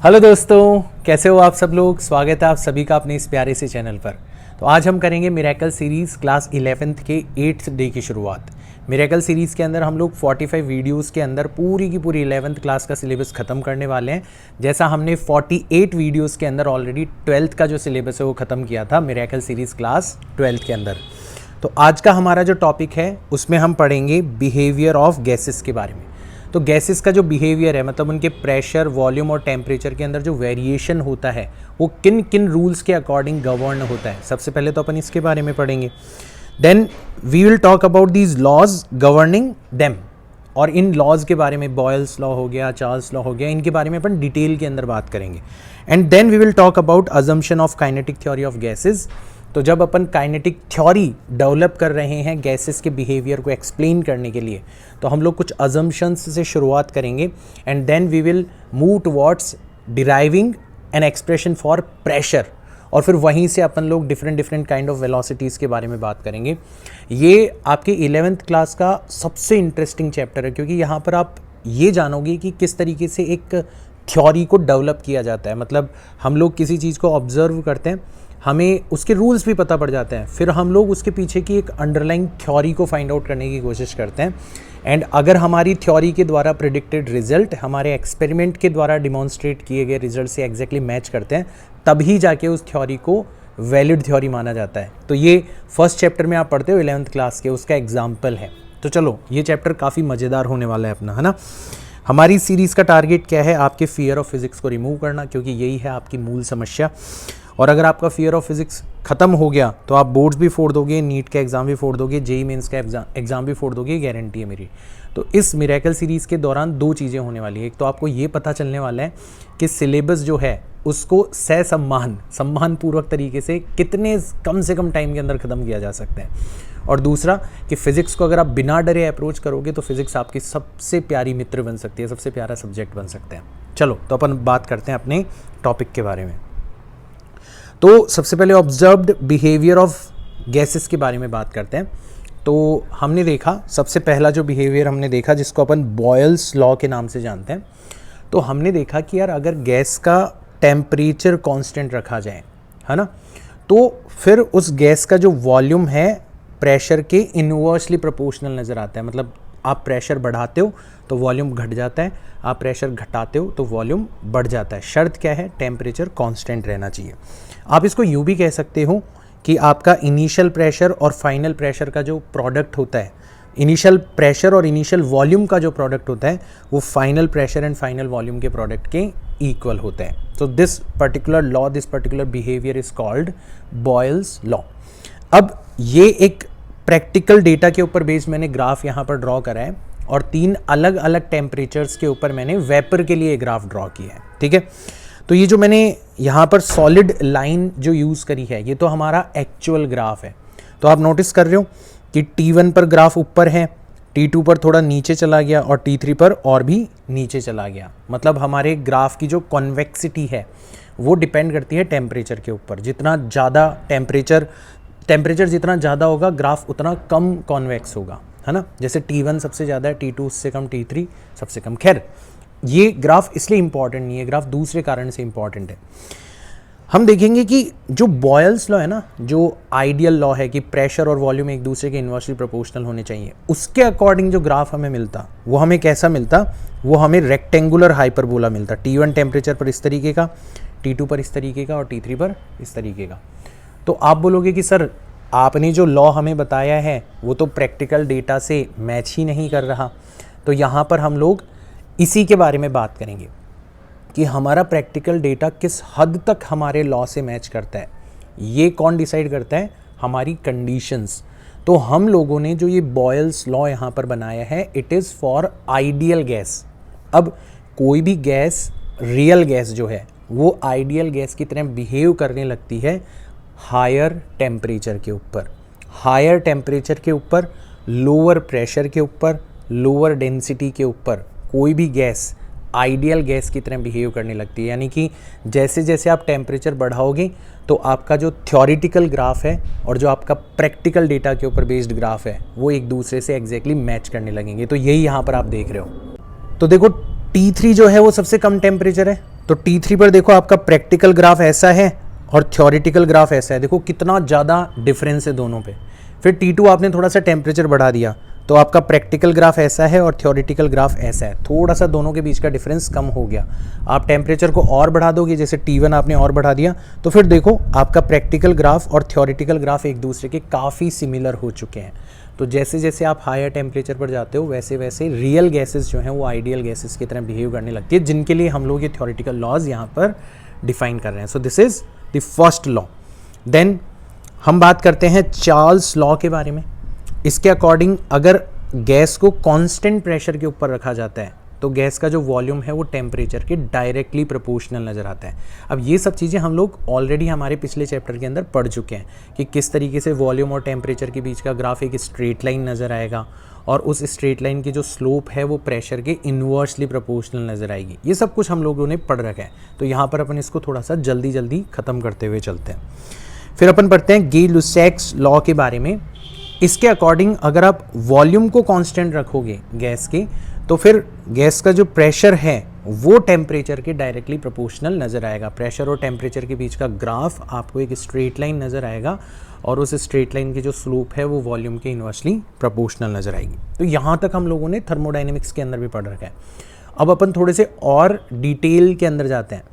Hello दोस्तों, कैसे हो आप सब लोग। स्वागत है आप सभी का अपने इस प्यारे से चैनल पर। तो आज हम करेंगे मिरेकल सीरीज़ क्लास 11th के 8th डे की शुरुआत। मिरेकल सीरीज़ के अंदर हम लोग 45 वीडियोस के अंदर पूरी की पूरी 11th क्लास का सिलेबस ख़त्म करने वाले हैं। जैसा हमने 48 वीडियोस के अंदर ऑलरेडी 12th का जो सिलेबस है वो ख़त्म किया था मिरेकल सीरीज़ क्लास 12th के अंदर। तो आज का हमारा जो टॉपिक है उसमें हम पढ़ेंगे बिहेवियर ऑफ गैसेस के बारे में। तो गैसेस का जो बिहेवियर है, मतलब उनके प्रेशर, वॉल्यूम और टेम्परेचर के अंदर जो वेरिएशन होता है वो किन किन रूल्स के अकॉर्डिंग गवर्न होता है, सबसे पहले तो अपन इसके बारे में पढ़ेंगे। Then we will talk about these laws governing them, और इन लॉज के बारे में बॉयल्स लॉ हो गया, चार्ल्स लॉ हो गया, इनके बारे में अपन डिटेल के अंदर बात करेंगे। And then we will talk about assumption of kinetic theory of gases. तो जब अपन काइनेटिक थ्योरी डेवलप कर रहे हैं गैसेस के बिहेवियर को एक्सप्लेन करने के लिए, तो हम लोग कुछ अजम्पशंस से शुरुआत करेंगे and then we will move towards deriving an expression for pressure, और फिर वहीं से अपन लोग डिफरेंट काइंड ऑफ वेलोसिटीज़ के बारे में बात करेंगे। ये आपके 11th क्लास का सबसे इंटरेस्टिंग चैप्टर है, क्योंकि यहाँ पर आप ये जानोगे कि किस तरीके से एक थ्योरी को डेवलप किया जाता है। मतलब हम लोग किसी चीज़ को ऑब्जर्व करते हैं, हमें उसके रूल्स भी पता पड़ जाते हैं, फिर हम लोग उसके पीछे की एक अंडरलाइंग थ्योरी को फाइंड आउट करने की कोशिश करते हैं। एंड अगर हमारी थ्योरी के द्वारा प्रिडिक्टेड रिजल्ट हमारे एक्सपेरिमेंट के द्वारा डिमॉन्स्ट्रेट किए गए रिजल्ट से एग्जैक्टली मैच करते हैं, तभी जाके उस थ्योरी को वैलिड थ्योरी माना जाता है। तो ये फर्स्ट चैप्टर में आप पढ़ते हो 11th क्लास के, उसका एग्जाम्पल है। तो चलो, ये चैप्टर काफ़ी मज़ेदार होने वाला है अपना, है ना। हमारी सीरीज़ का टारगेट क्या है? आपके फियर ऑफ फिज़िक्स को रिमूव करना, क्योंकि यही है आपकी मूल समस्या। और अगर आपका फियर ऑफ फिज़िक्स ख़त्म हो गया तो आप बोर्ड्स भी फोड़ दोगे, नीट का एग्ज़ाम भी फोड़ दोगे, जेईई मेंस का एग्ज़ाम भी फोड़ दोगे, गारंटी है मेरी। तो इस मिरेकल सीरीज़ के दौरान दो चीज़ें होने वाली है। एक तो आपको ये पता चलने वाला है कि सिलेबस जो है उसको सम्मानपूर्वक तरीके से कितने कम से कम टाइम के अंदर ख़त्म किया जा सकता है, और दूसरा कि फ़िज़िक्स को अगर आप बिना डरे अप्रोच करोगे तो फिज़िक्स आपकी सबसे प्यारी मित्र बन सकती है, सबसे प्यारा सब्जेक्ट बन सकते हैं। चलो, तो अपन बात करते हैं अपने टॉपिक के बारे में। तो सबसे पहले ऑब्जर्व्ड बिहेवियर ऑफ गैसेस के बारे में बात करते हैं। तो हमने देखा, सबसे पहला जो बिहेवियर हमने देखा जिसको अपन बॉयल्स लॉ के नाम से जानते हैं, तो हमने देखा कि यार अगर गैस का टेम्परेचर कांस्टेंट रखा जाए, है ना, तो फिर उस गैस का जो वॉल्यूम है प्रेशर के इनवर्सली प्रोपोर्शनल नज़र आता है। मतलब आप प्रेशर बढ़ाते हो तो वॉल्यूम घट जाता है, आप प्रेशर घटाते हो तो वॉल्यूम बढ़ जाता है। शर्त क्या है? टेम्परेचर कांस्टेंट रहना चाहिए। आप इसको यूँ भी कह सकते हो कि आपका इनिशियल प्रेशर और फाइनल प्रेशर का जो प्रोडक्ट होता है, इनिशियल प्रेशर और इनिशियल वॉल्यूम का जो प्रोडक्ट होता है वो final pressure and final volume के प्रोडक्ट के इक्वल होता है। तो this particular law, this particular behaviour is called Boyle's law. अब ये एक प्रैक्टिकल डेटा के ऊपर बेस्ड मैंने ग्राफ यहाँ पर ड्रॉ करा है, और 3 अलग अलग टेम्परेचर्स के ऊपर मैंने वेपर के लिए ग्राफ ड्रॉ किया है, ठीक है। तो ये जो मैंने यहाँ पर सॉलिड लाइन जो यूज़ करी है, ये तो हमारा एक्चुअल ग्राफ है। तो आप नोटिस कर रहे हो कि T1 पर ग्राफ ऊपर है, T2 पर थोड़ा नीचे चला गया, और T3 पर और भी नीचे चला गया। मतलब हमारे ग्राफ की जो कॉन्वेक्सिटी है वो डिपेंड करती है टेम्परेचर के ऊपर। जितना ज़्यादा टेम्परेचर जितना ज़्यादा होगा, ग्राफ उतना कम कॉन्वेक्स होगा, है ना। जैसे T1 सबसे ज़्यादा है, T2 उससे कम, T3 सबसे कम। खैर, ये ग्राफ इसलिए इंपॉर्टेंट नहीं है, ग्राफ दूसरे कारण से इंपॉर्टेंट है। हम देखेंगे कि जो बॉयल्स लॉ है ना, जो आइडियल लॉ है कि प्रेशर और वॉल्यूम एक दूसरे के इन्वर्सली प्रोपोर्शनल होने चाहिए, उसके अकॉर्डिंग जो ग्राफ हमें मिलता वो हमें कैसा मिलता? वो हमें रेक्टेंगुलर हाइपरबोला मिलता। T1 टेम्परेचर पर इस तरीके का, T2 पर इस तरीके का, और T3 पर इस तरीके का। तो आप बोलोगे कि सर आपने जो लॉ हमें बताया है वो तो प्रैक्टिकल डेटा से मैच ही नहीं कर रहा। तो यहाँ पर हम लोग इसी के बारे में बात करेंगे कि हमारा प्रैक्टिकल डेटा किस हद तक हमारे लॉ से मैच करता है। ये कौन डिसाइड करता है? हमारी कंडीशंस। तो हम लोगों ने जो ये बॉयल्स लॉ यहाँ पर बनाया है, it is for ideal gas. अब कोई भी गैस, रियल गैस जो है वो आइडियल गैस की तरह बिहेव करने लगती है हायर टेम्परेचर के ऊपर। हायर टेम्परेचर के ऊपर, लोअर प्रेशर के ऊपर, लोअर डेंसिटी के ऊपर कोई भी गैस आइडियल गैस की तरह बिहेव करने लगती है। यानी कि जैसे जैसे आप टेम्परेचर बढ़ाओगे तो आपका जो थ्योरेटिकल ग्राफ है और जो आपका प्रैक्टिकल डेटा के ऊपर बेस्ड ग्राफ है वो एक दूसरे से एग्जैक्टली मैच करने लगेंगे। तो यही यहाँ पर आप देख रहे हो। तो देखो T3 जो है वो सबसे कम टेम्परेचर है, तो T3 पर देखो आपका प्रैक्टिकल ग्राफ ऐसा है और थ्योरेटिकल ग्राफ ऐसा है, देखो कितना ज़्यादा डिफरेंस है दोनों पे। फिर T2 आपने थोड़ा सा टेम्परेचर बढ़ा दिया तो आपका प्रैक्टिकल ग्राफ ऐसा है और थ्योरेटिकल ग्राफ ऐसा है, थोड़ा सा दोनों के बीच का डिफरेंस कम हो गया। आप टेम्परेचर को और बढ़ा दोगे, जैसे T1 आपने और बढ़ा दिया, तो फिर देखो आपका प्रैक्टिकल ग्राफ और थ्योरेटिकल ग्राफ एक दूसरे के काफ़ी सिमिलर हो चुके हैं। तो जैसे जैसे आप हायर टेम्परेचर पर जाते हो वैसे वैसे रियल गैसेस जो हैं वो आइडियल गैसेस की तरह बिहेव करने लगती है, जिनके लिए हम लोग ये थ्योरेटिकल लॉज यहाँ पर डिफाइन कर रहे हैं। So this is the first law. Then हम बात करते हैं चार्ल्स लॉ के बारे में। इसके अकॉर्डिंग अगर गैस को कांस्टेंट प्रेशर के ऊपर रखा जाता है तो गैस का जो वॉल्यूम है वो टेम्परेचर के डायरेक्टली प्रोपोर्शनल नज़र आता है। अब ये सब चीज़ें हम लोग ऑलरेडी हमारे पिछले चैप्टर के अंदर पढ़ चुके हैं कि किस तरीके से वॉल्यूम और टेम्परेचर के बीच का ग्राफ एक स्ट्रेट लाइन नज़र आएगा और उस स्ट्रेट लाइन की जो स्लोप है वो प्रेशर के इन्वर्सली प्रोपोर्शनल नज़र आएगी। ये सब कुछ हम लोगों ने पढ़ रखा है, तो यहाँ पर अपन इसको थोड़ा सा जल्दी जल्दी ख़त्म करते हुए चलते हैं। फिर अपन पढ़ते हैं गे-लुसैक्स लॉ के बारे में। इसके अकॉर्डिंग अगर आप वॉल्यूम को कांस्टेंट रखोगे गैस के तो फिर गैस का जो प्रेशर है वो टेम्परेचर के डायरेक्टली प्रोपोर्शनल नज़र आएगा। प्रेशर और टेम्परेचर के बीच का ग्राफ आपको एक स्ट्रेट लाइन नज़र आएगा और उस स्ट्रेट लाइन की जो स्लोप है वो वॉल्यूम के इन्वर्सली प्रोपोर्शनल नज़र आएगी। तो यहाँ तक हम लोगों ने थर्मोडाइनमिक्स के अंदर भी पढ़ रखा है। अब अपन थोड़े से और डिटेल के अंदर जाते हैं।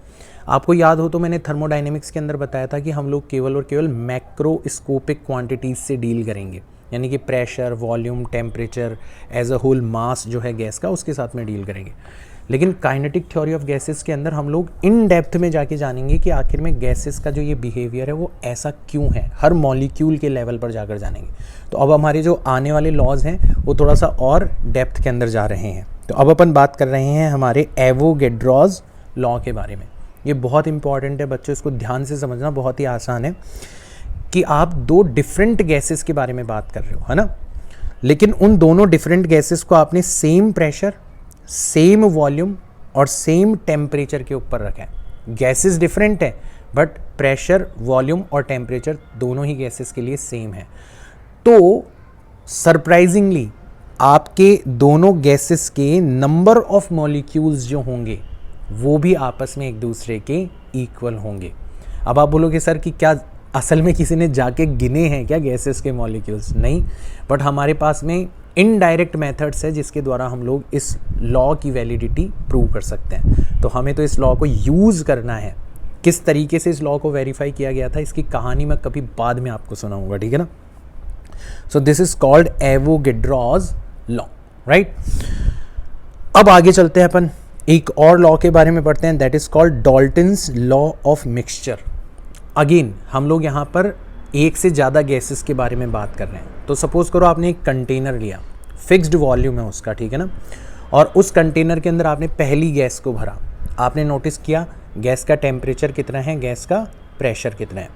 आपको याद हो तो मैंने थर्मोडाइनमिक्स के अंदर बताया था कि हम लोग केवल और केवल मैक्रोस्कोपिक क्वांटिटीज़ से डील करेंगे, यानी कि pressure, volume, temperature, as a whole mass जो है गैस का उसके साथ में डील करेंगे। लेकिन काइनेटिक थ्योरी ऑफ गैसेस के अंदर हम लोग इन डेप्थ में जाके जानेंगे कि आखिर में गैसेस का जो ये बिहेवियर है वो ऐसा क्यों है, हर मॉलिक्यूल के लेवल पर जाकर जानेंगे। तो अब हमारे जो आने वाले लॉज हैं वो थोड़ा सा और डेप्थ के अंदर जा रहे हैं। तो अब अपन बात कर रहे हैं हमारे एवोगैड्रोस लॉ के बारे में। ये बहुत इंपॉर्टेंट है बच्चों, इसको ध्यान से समझना, बहुत ही आसान है कि आप दो डिफरेंट गैसेस के बारे में बात कर रहे हो, है ना, लेकिन उन दोनों डिफरेंट गैसेस को आपने सेम प्रेशर, सेम वॉल्यूम और सेम टेम्परेचर के ऊपर रखा है। गैसेस डिफरेंट है बट प्रेशर, वॉल्यूम और टेम्परेचर दोनों ही गैसेस के लिए सेम है। तो सरप्राइजिंगली आपके दोनों गैसेस के नंबर ऑफ मॉलिक्यूल्स जो होंगे वो भी आपस में एक दूसरे के इक्वल होंगे। अब आप बोलोगे सर कि क्या असल में किसी ने जाके गिने हैं क्या गैसेस के मॉलिक्यूल्स? नहीं, बट हमारे पास में इनडायरेक्ट मेथड्स है जिसके द्वारा हम लोग इस लॉ की वैलिडिटी प्रूव कर सकते हैं। तो हमें तो इस लॉ को यूज़ करना है। किस तरीके से इस लॉ को वेरीफाई किया गया था इसकी कहानी मैं कभी बाद में आपको सुनाऊंगा, ठीक है ना। सो this is called Avogadro's law, right. अब आगे चलते हैं, अपन एक और लॉ के बारे में पढ़ते हैं, that is called Dalton's law of mixture. Again हम लोग यहाँ पर एक से ज़्यादा गैसेस के बारे में बात कर रहे हैं। तो सपोज करो आपने एक कंटेनर लिया, फिक्स्ड वॉल्यूम है उसका, ठीक है ना, और उस कंटेनर के अंदर आपने पहली गैस को भरा। आपने नोटिस किया गैस का टेम्परेचर कितना है, गैस का प्रेशर कितना है।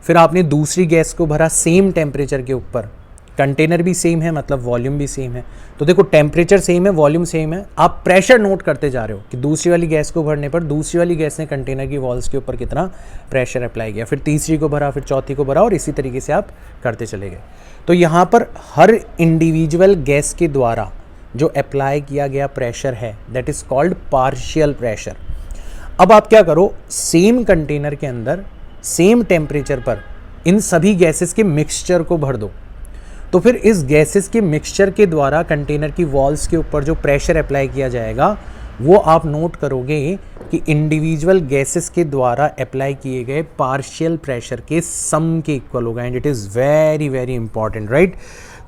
फिर आपने दूसरी गैस को भरा सेम टेम्परेचर के ऊपर, कंटेनर भी सेम है मतलब वॉल्यूम भी सेम है। तो देखो टेम्परेचर सेम है, वॉल्यूम सेम है, आप प्रेशर नोट करते जा रहे हो कि दूसरी वाली गैस को भरने पर दूसरी वाली गैस ने कंटेनर की वॉल्स के ऊपर कितना प्रेशर अप्लाई किया, फिर तीसरी को भरा, फिर चौथी को भरा और इसी तरीके से आप करते चले गए। तो यहाँ पर हर इंडिविजुअल गैस के द्वारा जो अप्लाई किया गया प्रेशर है that is called partial pressure. अब आप क्या करो, सेम कंटेनर के अंदर सेम टेम्परेचर पर इन सभी गैसेस के मिक्सचर को भर दो। तो फिर इस गैसेस के मिक्सचर के द्वारा कंटेनर की वॉल्स के ऊपर जो प्रेशर अप्लाई किया जाएगा वो आप नोट करोगे कि इंडिविजुअल गैसेस के द्वारा अप्लाई किए गए पार्शियल प्रेशर के सम के इक्वल होगा। And it is very very important, right.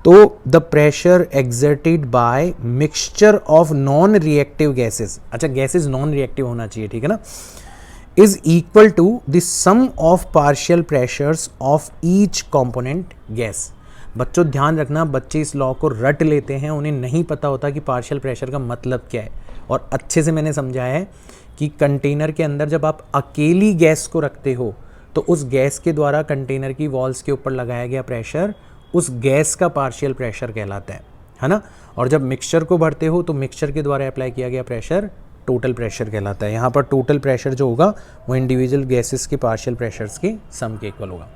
तो the pressure exerted by mixture of non reactive gases, अच्छा गैसेस नॉन रिएक्टिव होना चाहिए, ठीक है ना, is equal to the sum of partial pressures of each component gas. बच्चों ध्यान रखना, बच्चे इस लॉ को रट लेते हैं, उन्हें नहीं पता होता कि पार्शियल प्रेशर का मतलब क्या है। और अच्छे से मैंने समझाया है कि कंटेनर के अंदर जब आप अकेली गैस को रखते हो तो उस गैस के द्वारा कंटेनर की वॉल्स के ऊपर लगाया गया प्रेशर उस गैस का पार्शियल प्रेशर कहलाता है ना। और जब मिक्सचर को भरते हो तो मिक्सचर के द्वारा अप्लाई किया गया प्रेशर टोटल प्रेशर कहलाता है। यहाँ पर टोटल प्रेशर जो होगा वो इंडिविजुअल गैसेस के पार्शियल प्रेशर्स के सम के इक्वल होगा।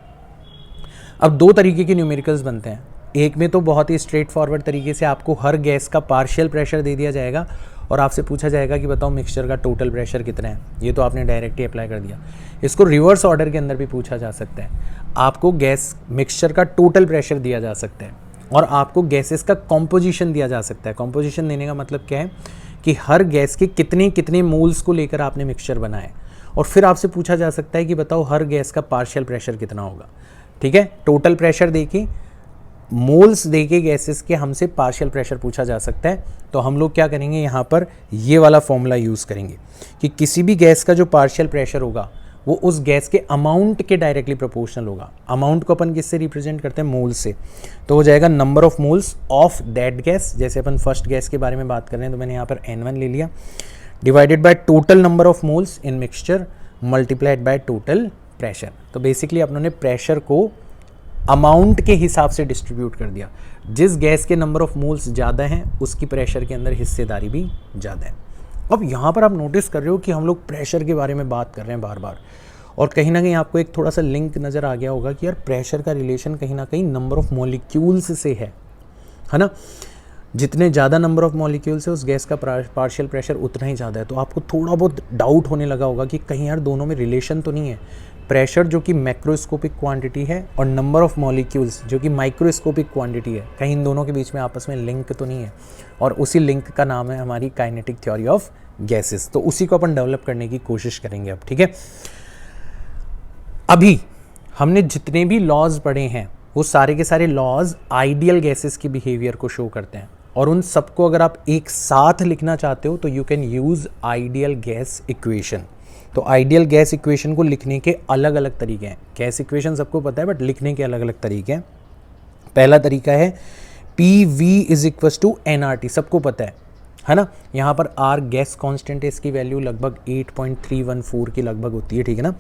अब दो तरीके के न्यूमेरिकल्स बनते हैं, एक में तो बहुत ही स्ट्रेट फॉरवर्ड तरीके से आपको हर गैस का पार्शियल प्रेशर दे दिया जाएगा और आपसे पूछा जाएगा कि बताओ मिक्सचर का टोटल प्रेशर कितना है। ये तो आपने डायरेक्ट ही अप्लाई कर दिया। इसको रिवर्स ऑर्डर के अंदर भी पूछा जा सकता है। आपको गैस मिक्सचर का टोटल प्रेशर दिया जा सकता है और आपको गैसेस का कॉम्पोजिशन दिया जा सकता है। कॉम्पोजिशन देने का मतलब क्या है कि हर गैस के कितने कितने मोल्स को लेकर आपने मिक्सचर बनाया और फिर आपसे पूछा जा सकता है कि बताओ हर गैस का पार्शियल प्रेशर कितना होगा। ठीक है, टोटल प्रेशर देके मोल्स देके गैसेस के हमसे पार्शियल प्रेशर पूछा जा सकता है। तो हम लोग क्या करेंगे, यहाँ पर ये वाला फॉर्मूला यूज़ करेंगे कि किसी भी गैस का जो पार्शियल प्रेशर होगा वो उस गैस के अमाउंट के डायरेक्टली प्रोपोर्शनल होगा। अमाउंट को अपन किससे रिप्रेजेंट करते हैं, मोल्स से। तो हो जाएगा number of moles of that gas, जैसे अपन फर्स्ट गैस के बारे में बात कर रहे हैं तो मैंने यहाँ पर N1 ले लिया, divided by total number of moles in mixture multiplied by total pressure. तो बेसिकली अपनों प्रेशर को अमाउंट के हिसाब से डिस्ट्रीब्यूट कर दिया। जिस गैस के नंबर ऑफ मोल्स ज़्यादा हैं उसकी प्रेशर के अंदर हिस्सेदारी भी ज़्यादा है। अब यहाँ पर आप नोटिस कर रहे हो कि हम लोग प्रेशर के बारे में बात कर रहे हैं बार बार, और कहीं ना कहीं आपको एक थोड़ा सा लिंक नज़र आ गया होगा कि यार प्रेशर का रिलेशन कहीं ना कहीं नंबर ऑफ मॉलिक्यूल्स से है ना। जितने ज़्यादा नंबर ऑफ मॉलिक्यूल्स है उस गैस का पार्शियल प्रेशर उतना ही ज़्यादा है। तो आपको थोड़ा बहुत डाउट होने लगा होगा कि कहीं यार दोनों में रिलेशन तो नहीं है। प्रेशर जो कि मैक्रोस्कोपिक क्वांटिटी है और नंबर ऑफ मॉलिक्यूल्स जो कि माइक्रोस्कोपिक क्वांटिटी है, कहीं इन दोनों के बीच में आपस में लिंक तो नहीं है। और उसी लिंक का नाम है हमारी काइनेटिक थ्योरी ऑफ गैसेस। तो उसी को अपन डेवलप करने की कोशिश करेंगे अब। ठीक है, अभी हमने जितने भी लॉज पढ़े हैं वो सारे के सारे लॉज आइडियल गैसेस की बिहेवियर को शो करते हैं, और उन सबको अगर आप एक साथ लिखना चाहते हो तो you can use ideal gas equation. तो आइडियल गैस इक्वेशन को लिखने के अलग अलग तरीके हैं। गैस इक्वेशन सबको पता है बट लिखने के अलग अलग तरीके हैं। पहला तरीका है PV is equal to NRT, सबको पता है ना। यहाँ पर R गैस कांस्टेंट है, इसकी वैल्यू लगभग 8.314 की लगभग होती है। ठीक है ना।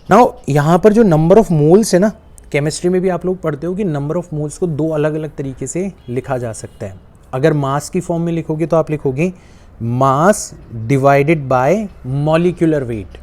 नाउ यहाँ पर जो नंबर ऑफ मोल्स है ना, केमिस्ट्री में भी आप लोग पढ़ते हो कि नंबर ऑफ मोल्स को दो अलग अलग तरीके से लिखा जा सकता है। अगर मास की फॉर्म में लिखोगे तो आप लिखोगे mass divided by molecular weight,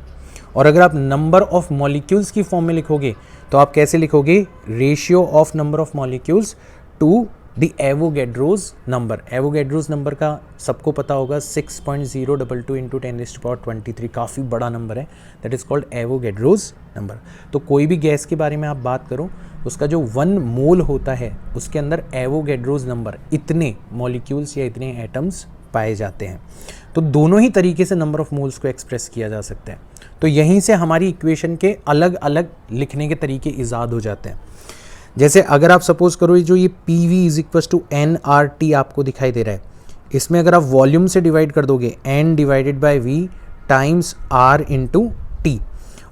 और अगर आप नंबर ऑफ मॉलिक्यूल्स की फॉर्म में लिखोगे तो आप कैसे लिखोगे, ratio of number of molecules to the Avogadro's number. Avogadro's number का सबको पता होगा 6.022 इंटू 10⁻23, काफ़ी बड़ा नंबर है, that is called Avogadro's number. तो कोई भी गैस के बारे में आप बात करो, उसका जो 1 मोल होता है उसके अंदर एवोगैड्रोज नंबर इतने मॉलिक्यूल्स या इतने एटम्स पाए जाते हैं। तो दोनों ही तरीके से नंबर ऑफ मोल्स को एक्सप्रेस किया जा सकता है। तो यहीं से हमारी इक्वेशन के अलग अलग लिखने के तरीके ईजाद हो जाते हैं। जैसे अगर आप सपोज करो जो ये PV is equal to NRT आपको दिखाई दे रहा है, इसमें अगर आप वॉल्यूम से डिवाइड कर दोगे N divided by V times R into T,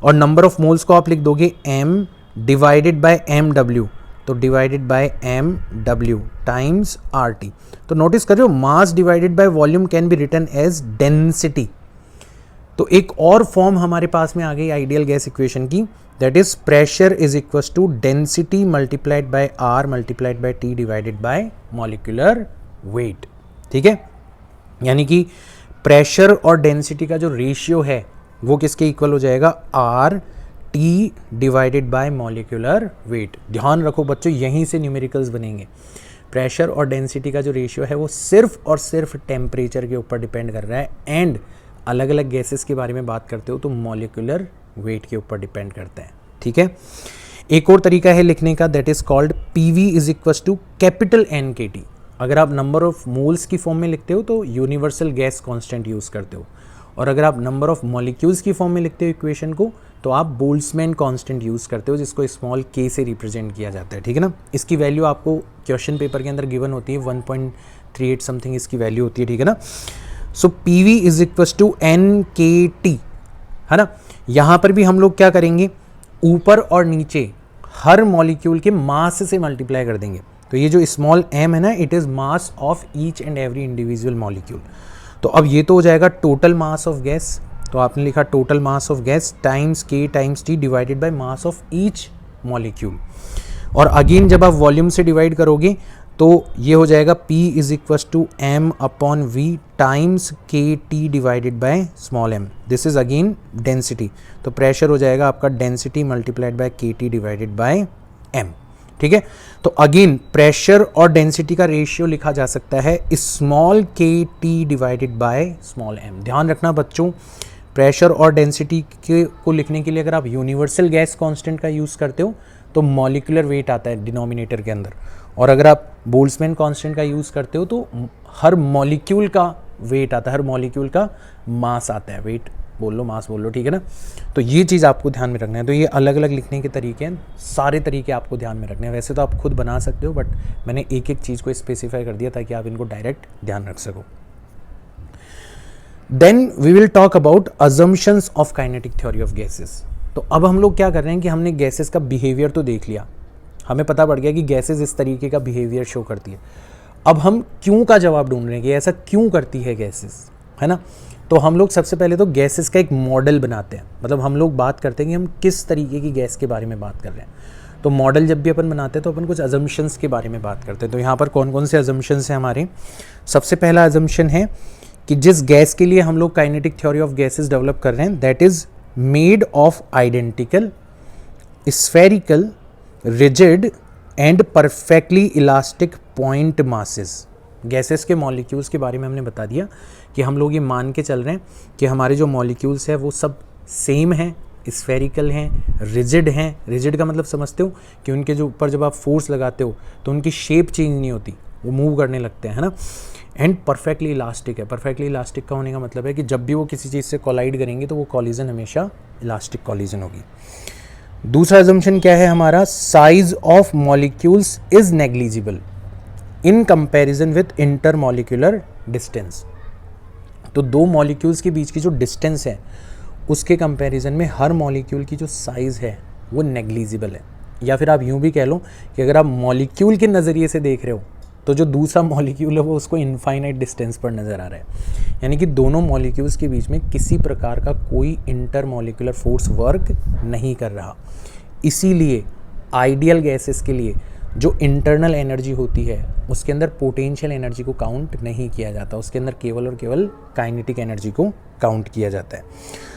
और नंबर ऑफ मोल्स को आप लिख दोगे M डिवाइडेड बाय MW, तो divided by MW times RT। तो नोटिस कर रहे हो mass divided by volume can be written as density. तो एक और फॉर्म हमारे पास में आ गई आइडियल गैस इक्वेशन की, that is pressure is equal to density multiplied by R multiplied by T divided by molecular weight. ठीक है, यानी कि प्रेशर और डेंसिटी का जो रेशियो है वो किसके इक्वल हो जाएगा, R T divided by molecular wait. ध्यान रखो बच्चों, यहीं से न्यूमेरिकल्स बनेंगे। प्रेशर और डेंसिटी का जो रेशियो है वो सिर्फ और सिर्फ टेम्परेचर के ऊपर डिपेंड कर रहा है, एंड अलग अलग गैसेस के बारे में बात करते हो तो मॉलिक्यूलर वेट के ऊपर डिपेंड करता है। ठीक है, एक और तरीका है लिखने का, that is called PV is equal to capital NKT। अगर आप नंबर ऑफ मोल्स की फॉर्म में लिखते हो तो यूनिवर्सल गैस कांस्टेंट यूज़ करते हो, और अगर आप नंबर ऑफ मॉलिक्यूल्स की फॉर्म में लिखते हो इक्वेशन को तो आप बोल्ट्जमैन कांस्टेंट यूज़ करते हो, जिसको स्मॉल k से रिप्रेजेंट किया जाता है। ठीक है ना। इसकी वैल्यू आपको क्वेश्चन पेपर के अंदर गिवन होती है, 1.38 समथिंग इसकी वैल्यू होती है। ठीक है ना। So PV is equal to NKT, है ना। यहाँ पर भी हम लोग क्या करेंगे, ऊपर और नीचे हर मॉलिक्यूल के मास से मल्टीप्लाई कर देंगे। तो ये जो स्मॉल m है ना, it is mass of each and every individual molecule. तो अब ये तो हो जाएगा टोटल मास ऑफ गैस, तो आपने लिखा total mass of gas times K times T divided by mass of each molecule. और अगेन जब आप वॉल्यूम से डिवाइड करोगे तो ये हो जाएगा P is equal to M upon V times KT divided by small m। This is again density, तो प्रेशर हो जाएगा आपका density multiplied by KT divided by M। ठीक है। तो अगेन प्रेशर और डेंसिटी का रेशियो लिखा जा सकता है small k T divided by small m. ध्यान रखना बच्चों, प्रेशर और डेंसिटी के को लिखने के लिए अगर आप यूनिवर्सल गैस कांस्टेंट का यूज़ करते हो तो मॉलिक्यूलर वेट आता है डिनोमिनेटर के अंदर, और अगर आप बोल्ट्जमैन कांस्टेंट का यूज़ करते हो तो हर मॉलिक्यूल का वेट आता है, हर मॉलिक्यूल का मास आता है। वेट बोल लो, मास बोल लो, ठीक है ना। तो ये चीज़ आपको ध्यान में रखना है। तो ये अलग अलग लिखने के तरीके हैं, सारे तरीके आपको ध्यान में रखने हैं। वैसे तो आप खुद बना सकते हो, बट मैंने एक एक चीज़ को स्पेसिफाई कर दिया ताकि आप इनको डायरेक्ट ध्यान रख सको। Then we will talk about assumptions of kinetic theory of gases. तो अब हम लोग क्या कर रहे हैं कि हमने गैसेस का बिहेवियर तो देख लिया, हमें पता पड़ गया कि गैसेस इस तरीके का बिहेवियर शो करती है। अब हम क्यों का जवाब ढूंढ रहे हैं कि ऐसा क्यों करती है गैसेस, है ना। तो हम लोग सबसे पहले तो गैसेस का एक मॉडल बनाते हैं, मतलब हम लोग बात करते हैं कि हम किस तरीके की गैस के बारे में बात कर रहे हैं। तो मॉडल जब भी अपन बनाते हैं तो अपन कुछ अजम्पशंस के बारे में बात करते हैं। तो यहाँ पर कौन कौन से अजम्पशंस हैं हमारे। सबसे पहला अजम्पशन है कि जिस गैस के लिए हम लोग kinetic theory of gases develop कर रहे हैं that is made of identical spherical rigid and perfectly elastic point masses. Gases के मॉलिक्यूल्स के बारे में हमने बता दिया कि हम लोग ये मान के चल रहे हैं कि हमारे जो मॉलिक्यूल्स हैं वो सब सेम हैं, स्फेरिकल हैं, रिजिड हैं। रिजिड का मतलब समझते हो कि उनके जो ऊपर जब आप फोर्स लगाते हो तो उनकी शेप चेंज नहीं होती, वो मूव करने लगते हैं, है ना। एंड परफेक्टली इलास्टिक है। परफेक्टली इलास्टिक का होने का मतलब है कि जब भी वो किसी चीज़ से कोलाइड करेंगे तो वो कॉलिजन हमेशा इलास्टिक कॉलिजन होगी। दूसरा अजम्पशन क्या है हमारा, size of molecules is negligible in comparison with intermolecular distance. तो दो मॉलिक्यूल्स के बीच की जो डिस्टेंस है उसके कंपैरिजन में हर मॉलिक्यूल की जो साइज़ है वो नेग्लिजिबल है। या फिर आप यूँ भी कह लो कि अगर आप मॉलिक्यूल के नज़रिए से देख रहे हो तो जो दूसरा मॉलिक्यूल है वो उसको इनफाइनाइट डिस्टेंस पर नज़र आ रहा है, यानी कि दोनों मॉलिक्यूल्स के बीच में किसी प्रकार का कोई इंटरमॉलिक्यूलर फोर्स वर्क नहीं कर रहा। इसीलिए आइडियल गैसेस के लिए जो इंटरनल एनर्जी होती है उसके अंदर पोटेंशियल एनर्जी को काउंट नहीं किया जाता, उसके अंदर केवल और केवल काइनेटिक एनर्जी को काउंट किया जाता है।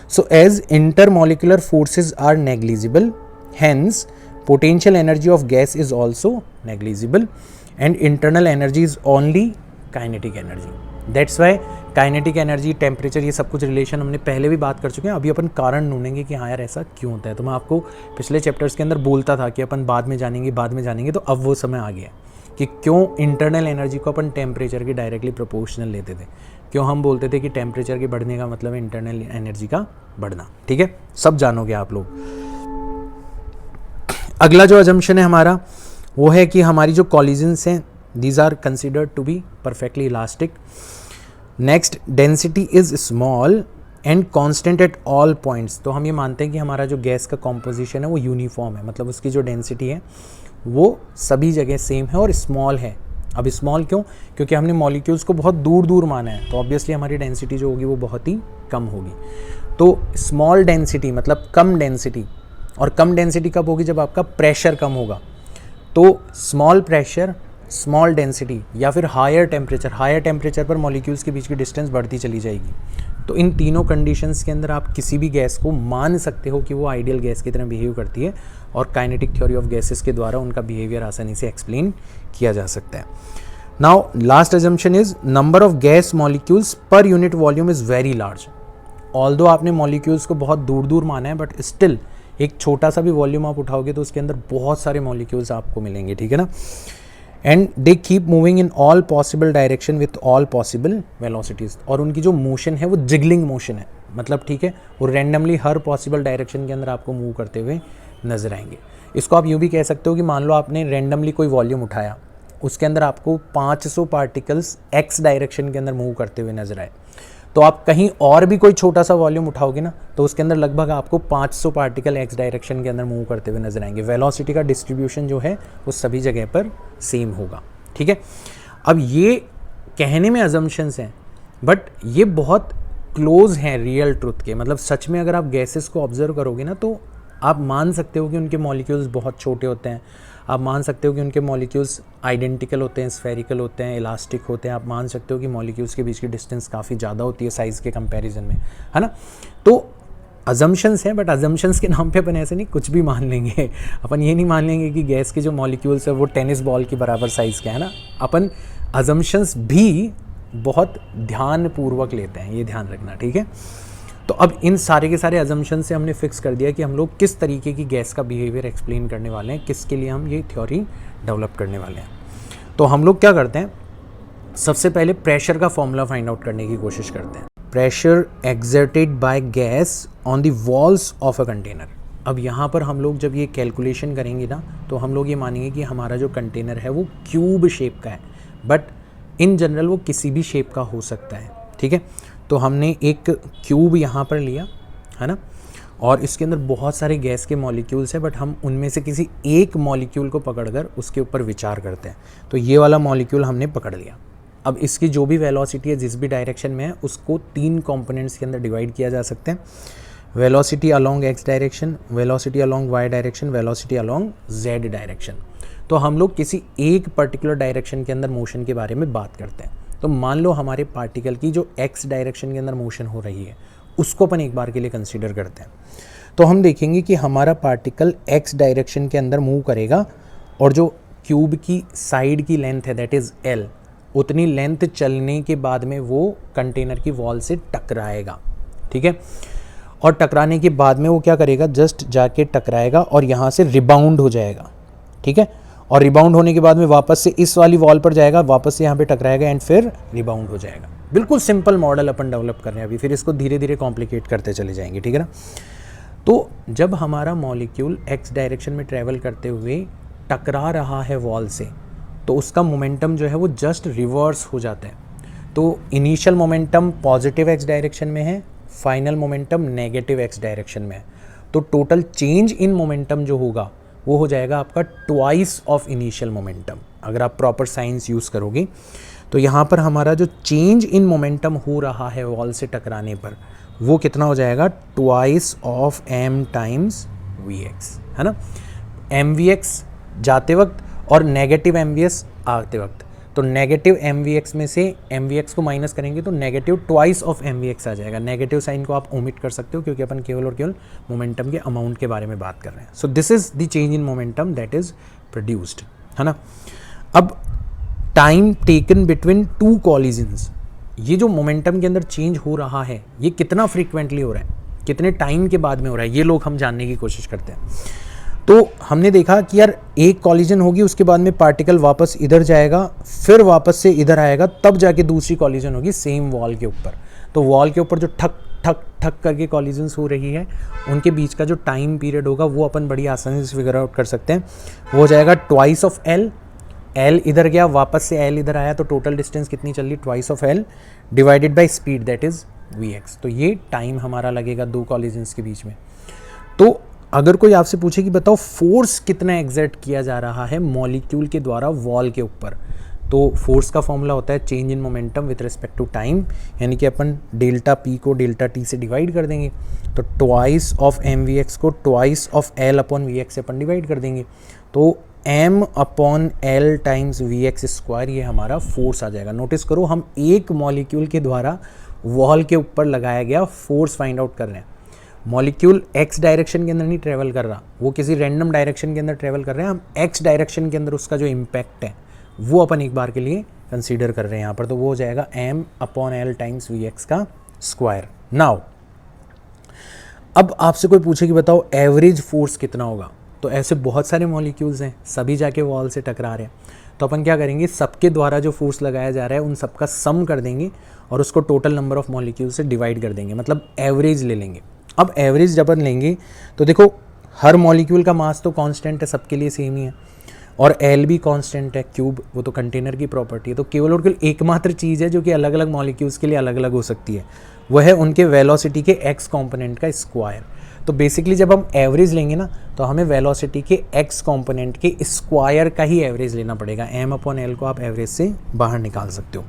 So as intermolecular forces are negligible, hence potential energy of gas is also negligible and internal energy is only kinetic energy. That's why kinetic energy, temperature, ये सब कुछ रिलेशन हमने पहले भी बात कर चुके हैं। अभी अपन कारण ढूंढेंगे कि हाँ यार ऐसा क्यों होता है। तो मैं आपको पिछले चैप्टर्स के अंदर बोलता था कि अपन बाद में जानेंगे, तो अब वो समय आ गया कि क्यों इंटरनल एनर्जी को अपन टेम्परेचर की डायरेक्टली प्रोपोर्शनल लेते थे, क्यों हम बोलते थे कि टेम्परेचर के बढ़ने का मतलब है इंटरनल एनर्जी का बढ़ना। ठीक है, सब जानोगे आप लोग। अगला जो अजम्पशन है हमारा वो है कि हमारी जो कॉलिजन्स हैं these are considered to be perfectly elastic. Next, density is small and constant at all points. तो हम ये मानते हैं कि हमारा जो गैस का कॉम्पोजिशन है वो यूनिफॉर्म है, मतलब उसकी जो डेंसिटी है वो सभी जगह सेम है और स्मॉल है। अब स्मॉल क्यों? क्योंकि हमने मॉलिक्यूल्स को बहुत दूर दूर माना है, तो ऑब्वियसली हमारी डेंसिटी जो होगी वो बहुत ही कम होगी। तो स्मॉल डेंसिटी मतलब कम डेंसिटी, और कम डेंसिटी कब होगी? जब आपका प्रेशर कम होगा। तो स्मॉल प्रेशर, स्मॉल डेंसिटी या फिर हायर टेम्परेचर पर मॉलिक्यूल्स के बीच की डिस्टेंस बढ़ती चली जाएगी। तो इन तीनों कंडीशंस के अंदर आप किसी भी गैस को मान सकते हो कि वो आइडियल गैस की तरह बिहेव करती है, और काइनेटिक थ्योरी ऑफ गैसेस के द्वारा उनका बिहेवियर आसानी से एक्सप्लेन किया जा सकता है। Now last assumption is number of gas molecules per unit volume is very large. Although आपने मॉलिक्यूल्स को बहुत दूर दूर माना है, बट स्टिल एक छोटा सा भी वॉल्यूम आप उठाओगे तो उसके अंदर बहुत सारे मॉलिक्यूल्स आपको मिलेंगे, ठीक है ना। And they keep moving in all possible direction with all possible velocities, और उनकी जो मोशन है वो जिगलिंग मोशन है, मतलब ठीक है वो रैंडमली हर पॉसिबल डायरेक्शन के अंदर आपको मूव करते हुए नजर आएंगे। इसको आप यूँ भी कह सकते हो कि मान लो आपने रैंडमली कोई वॉल्यूम उठाया, उसके अंदर आपको 500 पार्टिकल्स एक्स डायरेक्शन के अंदर मूव करते हुए नजर आए, तो आप कहीं और भी कोई छोटा सा वॉल्यूम उठाओगे ना तो उसके अंदर लगभग आपको 500 पार्टिकल एक्स डायरेक्शन के अंदर मूव करते हुए नजर आएंगे। वेलोसिटी का डिस्ट्रीब्यूशन जो है वो सभी जगह पर सेम होगा, ठीक है। अब ये कहने में अजम्पशंस हैं, बट ये बहुत क्लोज हैं रियल ट्रुथ के, मतलब सच में अगर आप गैसेस को ऑब्जर्व करोगे ना तो आप मान सकते हो कि उनके मॉलिक्यूल्स बहुत छोटे होते हैं, आप मान सकते हो कि उनके मॉलिक्यूल्स आइडेंटिकल होते हैं, स्फेरिकल होते हैं, इलास्टिक होते हैं, आप मान सकते हो कि मॉलिक्यूल्स के बीच की डिस्टेंस काफ़ी ज़्यादा होती है साइज़ के कंपैरिजन में, है ना। तो अजम्पशंस हैं, बट अजम्पशंस के नाम पे अपन ऐसे नहीं कुछ भी मान लेंगे। अपन ये नहीं मान लेंगे कि गैस के जो मॉलिक्यूल्स है वो टेनिस बॉल के बराबर साइज़ के है ना। अपन अजम्पशंस भी बहुत ध्यानपूर्वक लेते हैं, ये ध्यान रखना, ठीक है। तो अब इन सारे के सारे अजम्पशन से हमने फिक्स कर दिया कि हम लोग किस तरीके की गैस का बिहेवियर एक्सप्लेन करने वाले हैं, किसके लिए हम ये थ्योरी डेवलप करने वाले हैं। तो हम लोग क्या करते हैं, सबसे पहले प्रेशर का फॉर्मूला फाइंड आउट करने की कोशिश करते हैं। Pressure exerted by gas on the walls of a container. अब यहाँ पर हम लोग जब ये कैलकुलेशन करेंगे ना, तो हम लोग ये मानेंगे कि हमारा जो कंटेनर है वो क्यूब शेप का है, बट इन जनरल वो किसी भी शेप का हो सकता है, ठीक है। तो हमने एक क्यूब यहाँ पर लिया है ना, और इसके अंदर बहुत सारे गैस के मॉलिक्यूल्स हैं, बट हम उनमें से किसी एक मॉलिक्यूल को पकड़कर उसके ऊपर विचार करते हैं। तो ये वाला मॉलिक्यूल हमने पकड़ लिया। अब इसकी जो भी वेलोसिटी है जिस भी डायरेक्शन में है उसको 3 कंपोनेंट्स के अंदर डिवाइड किया जा सकते हैं। Velocity along x direction, velocity along y direction, velocity along z direction. तो हम लोग किसी एक पर्टिकुलर डायरेक्शन के अंदर मोशन के बारे में बात करते हैं। तो मान लो हमारे पार्टिकल की जो एक्स डायरेक्शन के अंदर मोशन हो रही है उसको अपन एक बार के लिए कंसीडर करते हैं। तो हम देखेंगे कि हमारा पार्टिकल एक्स डायरेक्शन के अंदर मूव करेगा और जो क्यूब की साइड की लेंथ है दैट इज़ एल, उतनी लेंथ चलने के बाद में वो कंटेनर की वॉल से टकराएगा, ठीक है। और टकराने के बाद में वो क्या करेगा, जस्ट जाके टकराएगा और यहाँ से रिबाउंड हो जाएगा, ठीक है। और रिबाउंड होने के बाद में वापस से इस वाली वॉल पर जाएगा, वापस से यहाँ पे टकराएगा एंड फिर रिबाउंड हो जाएगा। बिल्कुल सिंपल मॉडल अपन डेवलप कर रहे हैं अभी, फिर इसको धीरे धीरे कॉम्प्लिकेट करते चले जाएंगे, ठीक है ना। तो जब हमारा मॉलिक्यूल एक्स डायरेक्शन में ट्रैवल करते हुए टकरा रहा है वॉल से, तो उसका मोमेंटम जो है वो जस्ट रिवर्स हो जाता है। तो initial momentum positive x direction में है, final momentum negative x direction में है। तो टोटल चेंज इन मोमेंटम जो होगा वो हो जाएगा आपका ट्वाइस ऑफ इनिशियल मोमेंटम, अगर आप प्रॉपर साइंस यूज़ करोगे। तो यहाँ पर हमारा जो चेंज इन मोमेंटम हो रहा है वॉल से टकराने पर वो कितना हो जाएगा, twice of m times we x, है ना। एम वी एक्स जाते वक्त और नेगेटिव एम वी एक्स आते वक्त। तो नेगेटिव एम वी एक्स में से एम वी एक्स को माइनस करेंगे तो negative twice of M V X आ जाएगा। नेगेटिव साइन को आप ओमिट कर सकते हो क्योंकि अपन केवल और केवल मोमेंटम के अमाउंट के बारे में बात कर रहे हैं। So this is the change in momentum that is produced, है ना। अब टाइम टेकन बिटवीन 2 कॉलिजन्स, ये जो मोमेंटम के अंदर चेंज हो रहा है ये कितना फ्रीक्वेंटली हो रहा है, कितने टाइम के बाद में हो रहा है, ये लोग हम जानने की कोशिश करते हैं। तो हमने देखा कि यार एक कॉलिजन होगी, उसके बाद में पार्टिकल वापस इधर जाएगा, फिर वापस से इधर आएगा, तब जाके दूसरी कॉलिजन होगी सेम वॉल के ऊपर। तो वॉल के ऊपर जो ठक ठक ठक करके कॉलिजन्स हो रही है उनके बीच का जो टाइम पीरियड होगा वो अपन बड़ी आसानी से फिगर आउट कर सकते हैं। वो हो जाएगा ट्वाइस ऑफ एल, एल इधर गया वापस से एल इधर आया, तो टोटल डिस्टेंस कितनी चल रही, twice of l divided by speed that is v x. तो ये टाइम हमारा लगेगा 2 कॉलिजन्स के बीच में। तो अगर कोई आपसे पूछे कि बताओ फोर्स कितना एग्जर्ट किया जा रहा है मॉलिक्यूल के द्वारा वॉल के ऊपर, तो फोर्स का फॉर्मूला होता है change in momentum with respect to time, यानी कि अपन डेल्टा पी को डेल्टा टी से डिवाइड कर देंगे। तो twice of M V X को twice of L upon V X से अपन डिवाइड कर देंगे। तो M upon L times we x square ये हमारा फोर्स आ जाएगा। नोटिस करो हम एक मॉलिक्यूल के द्वारा वॉल के ऊपर लगाया गया फोर्स फाइंड आउट कर रहे हैं। मॉलिक्यूल एक्स डायरेक्शन के अंदर नहीं ट्रेवल कर रहा, वो किसी रैंडम डायरेक्शन के अंदर ट्रेवल कर रहे हैं। हम एक्स डायरेक्शन के अंदर उसका जो इम्पैक्ट है वो अपन एक बार के लिए कंसीडर कर रहे हैं यहाँ पर। तो वो हो जाएगा m upon L times we x का स्क्वायर। नाउ अब आपसे कोई पूछे कि बताओ एवरेज फोर्स कितना होगा, तो ऐसे बहुत सारे मॉलिक्यूल्स हैं, सभी जाके वॉल से टकरा रहे हैं। तो अपन क्या करेंगे, सबके द्वारा जो फोर्स लगाया जा रहा है उन सबका सम कर देंगे और उसको टोटल नंबर ऑफ मॉलिक्यूल से डिवाइड कर देंगे, मतलब एवरेज ले लेंगे। अब एवरेज जब अपन लेंगे तो देखो हर मॉलिक्यूल का मास तो कांस्टेंट है, सबके लिए सेम ही है, और एल भी कांस्टेंट है, क्यूब वो तो कंटेनर की प्रॉपर्टी है। तो केवल और केवल एकमात्र चीज़ है जो कि अलग अलग मॉलिक्यूल्स के लिए अलग अलग हो सकती है, वह है उनके वेलोसिटी के एक्स कंपोनेंट का स्क्वायर। तो बेसिकली जब हम एवरेज लेंगे ना तो हमें वेलोसिटी के एक्स कंपोनेंट के स्क्वायर का ही एवरेज लेना पड़ेगा। एम अपॉन एल को आप एवरेज से बाहर निकाल सकते हो।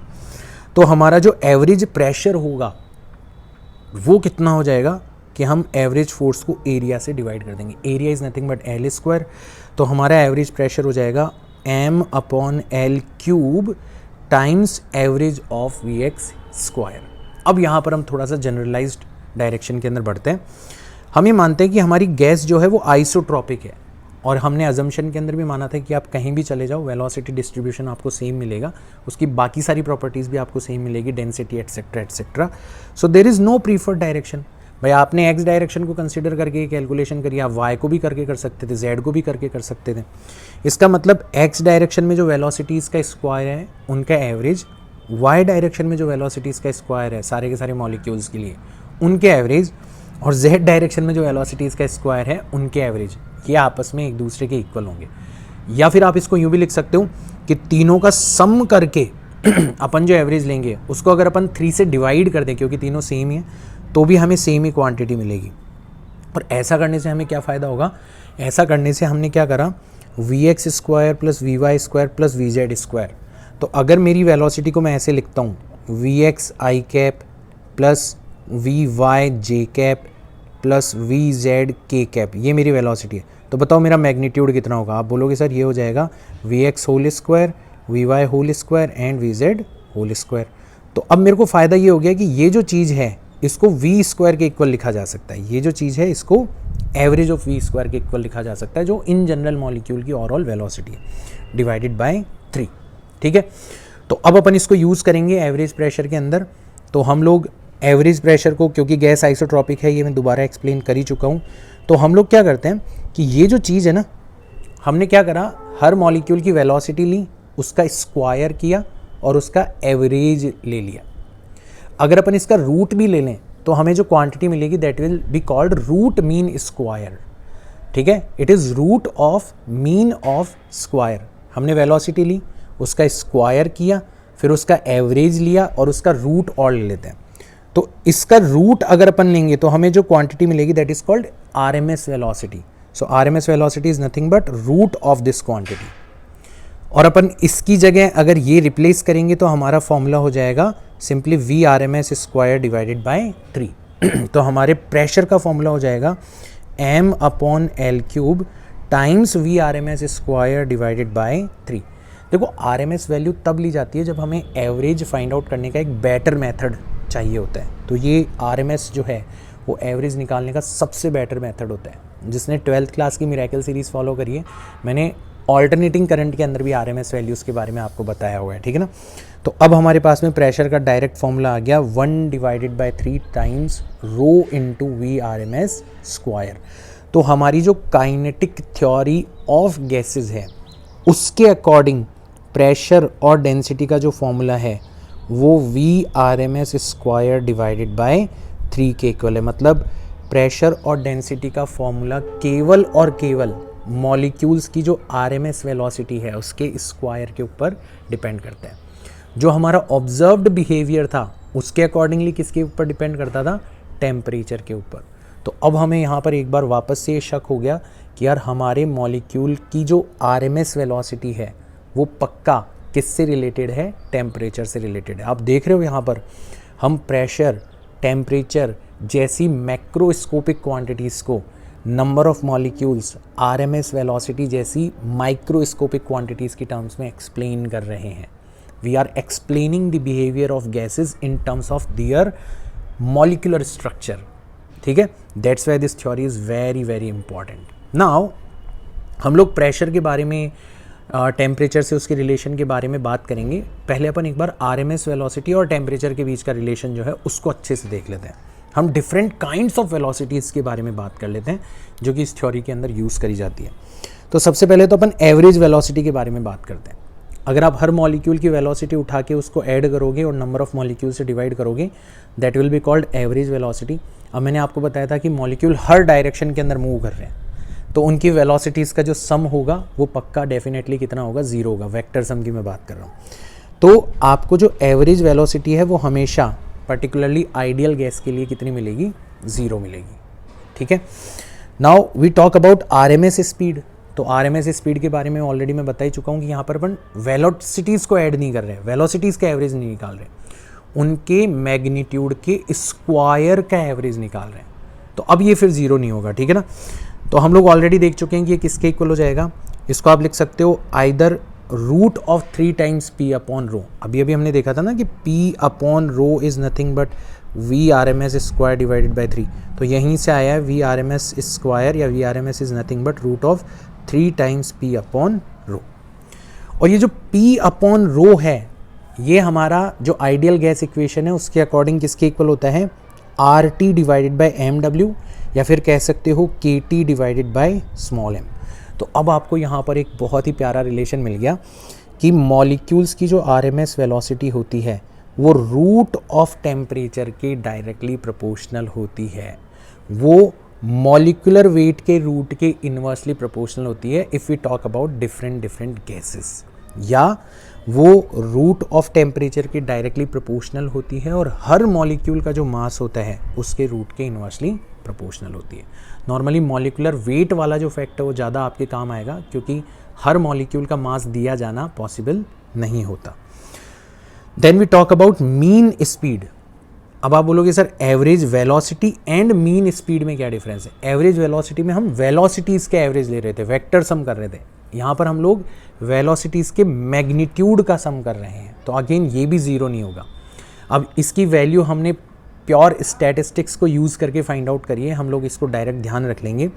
तो हमारा जो एवरेज प्रेशर होगा वो कितना हो जाएगा कि हम एवरेज फोर्स को एरिया से डिवाइड कर देंगे। Area is nothing but l square. तो हमारा एवरेज प्रेशर हो जाएगा m upon L cube times average of v x square. अब यहाँ पर हम थोड़ा सा जनरलाइज्ड डायरेक्शन के अंदर बढ़ते हैं। हम ये मानते हैं कि हमारी गैस जो है वो आइसोट्रॉपिक है, और हमने अजम्पशन के अंदर भी माना था कि आप कहीं भी चले जाओ वेलोसिटी डिस्ट्रीब्यूशन आपको सेम मिलेगा, उसकी बाकी सारी प्रॉपर्टीज़ भी आपको सेम मिलेगी, density etcetera etcetera. So there is no preferred direction. भाई आपने एक्स डायरेक्शन को कंसिडर करके कैलकुलेशन करी, आप वाई को भी करके कर सकते थे, जेड को भी करके कर सकते थे। इसका मतलब एक्स डायरेक्शन में जो वेलोसिटीज़ का स्क्वायर है उनका एवरेज, वाई डायरेक्शन में जो वेलोसिटीज़ का स्क्वायर है सारे के सारे मॉलिक्यूल्स के लिए उनके एवरेज, और जेड डायरेक्शन में जो वेलोसिटीज़ का स्क्वायर है उनके एवरेज, ये आपस में एक दूसरे के इक्वल होंगे। या फिर आप इसको यूँ भी लिख सकते हो कि तीनों का सम करके अपन जो एवरेज लेंगे उसको अगर अपन 3 से डिवाइड कर दें, क्योंकि तीनों सेम ही हैं, तो भी हमें सेम ही क्वांटिटी मिलेगी। और ऐसा करने से हमें क्या फ़ायदा होगा, ऐसा करने से हमने क्या करा, v x square plus v y square plus v z square. तो अगर मेरी वेलोसिटी को मैं ऐसे लिखता हूँ, v x i cap plus v y j cap plus v z k cap, ये मेरी वेलोसिटी है। तो बताओ मेरा मैग्नीट्यूड कितना होगा? आप बोलोगे सर ये हो जाएगा v x whole square, v y whole square and v z whole square. तो अब मेरे को फ़ायदा ये हो गया कि ये जो चीज़ है इसको वी स्क्वायर के इक्वल लिखा जा सकता है, ये जो चीज़ है इसको एवरेज ऑफ वी स्क्वायर के इक्वल लिखा जा सकता है, जो इन जनरल मॉलिक्यूल की ओवरऑल वेलोसिटी है, डिवाइडेड बाय 3। ठीक है, तो अब अपन इसको यूज़ करेंगे एवरेज प्रेशर के अंदर। तो हम लोग एवरेज प्रेशर को, क्योंकि गैस आइसोट्रॉपिक है, ये मैं दोबारा एक्सप्लेन कर ही चुका हूँ, तो हम लोग क्या करते हैं कि ये जो चीज़ है ना, हमने क्या करा, हर मॉलिक्यूल की वेलोसिटी ली, उसका स्क्वायर किया और उसका एवरेज ले लिया। अगर अपन इसका रूट भी ले लें तो हमें जो क्वांटिटी मिलेगी that will be called root mean square. ठीक है, it is root of mean of square. हमने वेलोसिटी ली, उसका स्क्वायर किया, फिर उसका एवरेज लिया और उसका रूट और ले लेते हैं। तो इसका रूट अगर अपन लेंगे तो हमें जो क्वांटिटी मिलेगी that is called RMS velocity. So RMS velocity is nothing but root of this quantity. और अपन इसकी जगह अगर ये रिप्लेस करेंगे तो हमारा फॉर्मूला हो जाएगा simply V R M S square divided by 3। तो हमारे प्रेशर का फॉर्मूला हो जाएगा m upon L cube times V R M S square divided by 3। देखो आर एम एस वैल्यू तब ली जाती है जब हमें एवरेज फाइंड आउट करने का एक बेटर मेथड चाहिए होता है। तो ये आर एम एस जो है वो एवरेज निकालने का सबसे बेटर मेथड होता है। जिसने 12th क्लास की मिरेकल सीरीज़ फॉलो करी है, मैंने ऑल्टरनेटिंग करंट के अंदर भी आरएमएस वैल्यूज़ के बारे में आपको बताया हुआ है। ठीक है ना, तो अब हमारे पास में प्रेशर का डायरेक्ट फॉर्मूला आ गया 1 divided by 3 times rho into V RMS square. तो हमारी जो काइनेटिक थ्योरी ऑफ गैसेस है उसके अकॉर्डिंग प्रेशर और डेंसिटी का जो फॉर्मूला है वो V RMS square divided by 3 के इक्वल है। मतलब प्रेशर और डेंसिटी का फॉर्मूला केवल और केवल मॉलिक्यूल्स की जो आरएमएस वेलोसिटी है उसके स्क्वायर के ऊपर डिपेंड करता है। जो हमारा ऑब्जर्व्ड बिहेवियर था उसके अकॉर्डिंगली किसके ऊपर डिपेंड करता था? टेम्परेचर के ऊपर। तो अब हमें यहाँ पर एक बार वापस से ये शक हो गया कि यार हमारे मॉलिक्यूल की जो आरएमएस वेलोसिटी है वो पक्का किससे रिलेटेड है? टेम्परेचर से रिलेटेड है। आप देख रहे हो यहाँ पर हम प्रेशर, टेम्परेचर जैसी मैक्रोस्कोपिक क्वांटिटीज़ को number of molecules, RMS velocity जैसी माइक्रोस्कोपिक क्वांटिटीज़ की टर्म्स में एक्सप्लेन कर रहे हैं। We are explaining the behaviour of gases in terms of their molecular structure. ठीक है, that's why this theory is very very important. Now हम लोग प्रेशर के बारे में, टेम्परेचर से उसके रिलेशन के बारे में बात करेंगे। पहले अपन एक बार आरएमएस वेलोसिटी और टेम्परेचर के बीच का रिलेशन जो है उसको अच्छे से देख लेते हैं। हम डिफरेंट काइंड्स ऑफ वेलोसिटीज़ के बारे में बात कर लेते हैं जो कि इस थ्योरी के अंदर यूज़ करी जाती है। तो सबसे पहले तो अपन एवरेज वेलोसिटी के बारे में बात करते हैं। अगर आप हर मॉलिक्यूल की वेलोसिटी उठा के उसको ऐड करोगे और नंबर ऑफ मॉलिक्यूल से डिवाइड करोगे that will be called average velocity. अब मैंने आपको बताया था कि मॉलिक्यूल हर डायरेक्शन के अंदर मूव कर रहे हैं तो उनकी वेलोसिटीज़ का जो सम होगा वो पक्का डेफिनेटली कितना होगा? 0 होगा। वेक्टर सम की मैं बात कर रहा हूँ। तो आपको जो एवरेज वेलोसिटी है वो हमेशा पर्टिकुलरली आइडियल गैस के लिए कितनी मिलेगी? 0 मिलेगी। ठीक है, now we talk about RMS speed. तो आरएमएस स्पीड के बारे में ऑलरेडी मैं बता ही चुका हूँ कि यहाँ पर अपन वेलोसिटीज़ को ऐड नहीं कर रहे हैं, वेलोसिटीज़ का एवरेज नहीं निकाल रहे, उनके मैग्नीट्यूड के स्क्वायर का एवरेज निकाल रहे हैं। तो अब ये फिर 0 नहीं होगा। ठीक है ना, तो हम लोग ऑलरेडी देख चुके हैं कि ये किसके इक्वल हो जाएगा। इसको आप लिख सकते हो either root of 3 times P upon rho. अभी हमने देखा था ना कि P upon rho is nothing but V R M S square divided by 3, तो यहीं से आया है V R M S square या V R M S is nothing but root of 3 times P upon rho. और ये जो P upon रो है ये हमारा जो आइडियल गैस इक्वेशन है उसके अकॉर्डिंग किसके इक्वल होता है, R T divided by M W, या फिर कह सकते हो K T divided by small M. तो अब आपको यहाँ पर एक बहुत ही प्यारा रिलेशन मिल गया कि मॉलिक्यूल्स की जो आर एम एस वेलोसिटी होती है वो रूट ऑफ टेम्परेचर के डायरेक्टली प्रोपोर्शनल होती है, वो मॉलिक्यूलर वेट के रूट के इन्वर्सली प्रोपोर्शनल होती है if we talk about different gases, या वो रूट ऑफ टेम्परेचर के डायरेक्टली प्रोपोर्शनल होती है और हर मॉलिक्यूल का जो मास होता है उसके रूट के इन्वर्सली प्रोपोर्शनल होती है। नॉर्मली मॉलिक्यूलर वेट वाला जो फैक्ट है वो ज़्यादा आपके काम आएगा क्योंकि हर मॉलिक्यूल का मास दिया जाना पॉसिबल नहीं होता। Then we talk about mean speed. अब आप बोलोगे sir average velocity and mean speed में क्या डिफरेंस है। एवरेज वेलोसिटी में हम वेलोसिटीज़ के एवरेज ले रहे थे, वेक्टर सम कर रहे थे, यहाँ पर हम लोग वेलोसिटीज़ के मैग्नीट्यूड का सम कर रहे हैं, तो अगेन ये भी ज़ीरो नहीं होगा। अब इसकी वैल्यू हमने प्योर स्टैटिस्टिक्स को यूज़ करके फाइंड आउट करिए, हम लोग इसको डायरेक्ट ध्यान रख लेंगे,